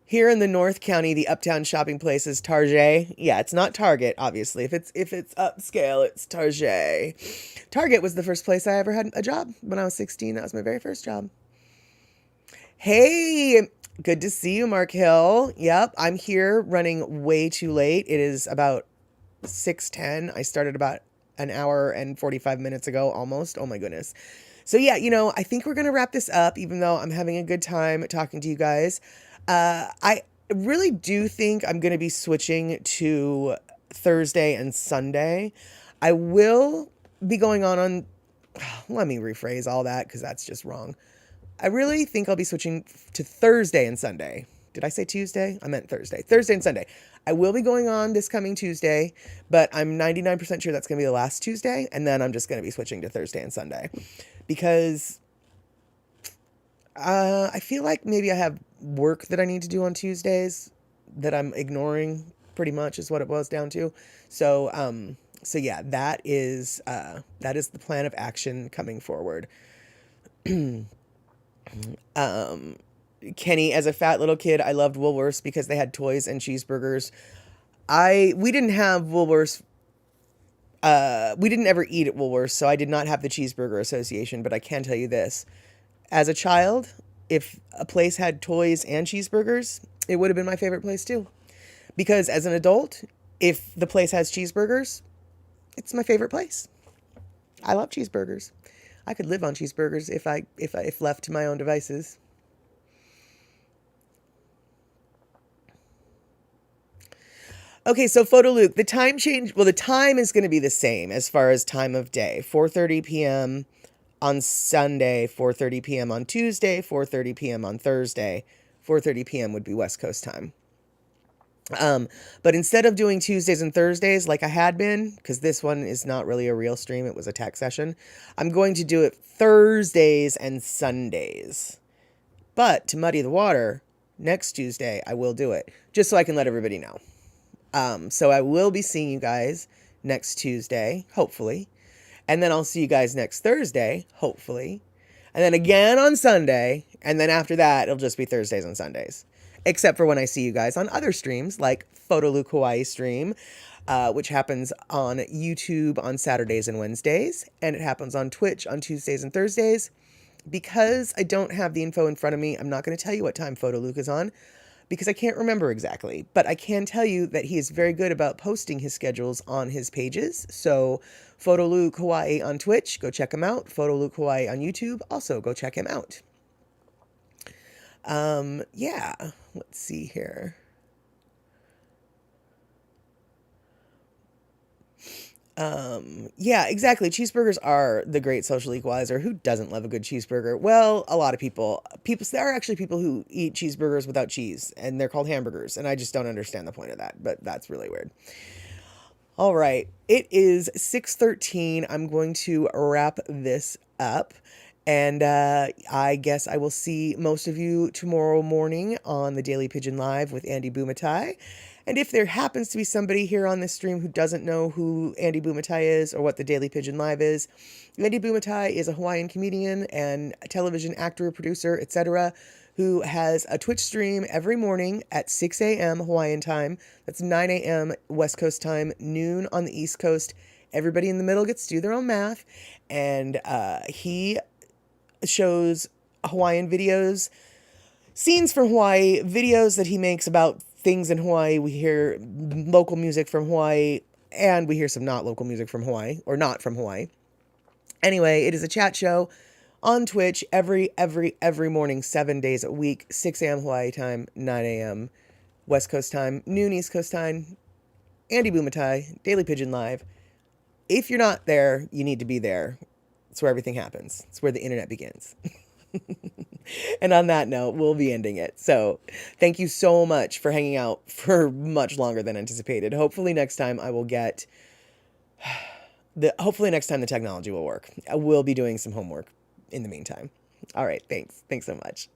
Here in the North County, the uptown shopping place is Target. Yeah, it's not Target, obviously. If it's upscale, it's Target. Target was the first place I ever had a job when I was 16. That was my very first job. Hey, good to see you, Mark Hill. Yep, I'm here running way too late. It is about 6:10. I started about an hour and 45 minutes ago almost. Oh my goodness. So yeah, I think we're going to wrap this up even though I'm having a good time talking to you guys. I really do think I'm going to be switching to Thursday and Sunday. I will be going on, let me rephrase all that because that's just wrong. I really think I'll be switching to Thursday and Sunday. Did I say Tuesday? I meant Thursday. Thursday and Sunday. I will be going on this coming Tuesday, but I'm 99% sure that's going to be the last Tuesday, and then I'm just going to be switching to Thursday and Sunday because I feel like maybe I have work that I need to do on Tuesdays that I'm ignoring pretty much is what it boils down to. So yeah, that is the plan of action coming forward. Um, Kenny, as a fat little kid, I loved Woolworths because they had toys and cheeseburgers. We didn't have Woolworths. We didn't ever eat at Woolworths, so I did not have the cheeseburger association, but I can tell you this. As a child, if a place had toys and cheeseburgers, it would have been my favorite place too. Because as an adult, if the place has cheeseburgers, it's my favorite place. I love cheeseburgers. I could live on cheeseburgers if left to my own devices. Okay, so Photo Luke, the time change, well, the time is going to be the same as far as time of day. 4:30 p.m. on Sunday, 4:30 p.m. on Tuesday, 4:30 p.m. on Thursday. 4:30 p.m. would be West Coast time. But instead of doing Tuesdays and Thursdays like I had been, because this one is not really a real stream, it was a tech session, I'm going to do it Thursdays and Sundays. But to muddy the water, next Tuesday I will do it, just so I can let everybody know. So I will be seeing you guys next Tuesday, hopefully. And then I'll see you guys next Thursday, hopefully. And then again on Sunday. And then after that, it'll just be Thursdays and Sundays. Except for when I see you guys on other streams, like Photo Luke Hawaii stream, which happens on YouTube on Saturdays and Wednesdays. And it happens on Twitch on Tuesdays and Thursdays. Because I don't have the info in front of me, I'm not going to tell you what time Photo Luke is on, because I can't remember exactly. But I can tell you that he is very good about posting his schedules on his pages. So Photo Luke Hawaii on Twitch, go check him out. Photo Luke Hawaii on YouTube, also go check him out. Yeah, let's see here. Yeah, exactly. Cheeseburgers are the great social equalizer. Who doesn't love a good cheeseburger? Well, a lot of people. There are actually people who eat cheeseburgers without cheese, and they're called hamburgers, and I just don't understand the point of that, but that's really weird. All right, it is 6:13. I'm going to wrap this up. And I guess I will see most of you tomorrow morning on the Daily Pigeon Live with Andy Bumatai. And if there happens to be somebody here on this stream who doesn't know who Andy Bumatai is or what the Daily Pigeon Live is, Andy Bumatai is a Hawaiian comedian and a television actor, producer, etc., who has a Twitch stream every morning at 6 a.m. Hawaiian time. That's 9 a.m. West Coast time, noon on the East Coast. Everybody in the middle gets to do their own math. And he shows Hawaiian videos, scenes from Hawaii, videos that he makes about things in Hawaii. We hear local music from Hawaii, and we hear some not local music from Hawaii, or not from Hawaii. Anyway, it is a chat show on Twitch every morning, 7 days a week, 6 a.m. Hawaii time, 9 a.m. West Coast time, noon East Coast time. Andy Bumatai, Daily Pigeon Live. If you're not there, you need to be there. It's where everything happens. It's where the internet begins. And on that note, we'll be ending it. So thank you so much for hanging out for much longer than anticipated. Hopefully next time I will get hopefully next time the technology will work. I will be doing some homework in the meantime. All right. Thanks. Thanks so much.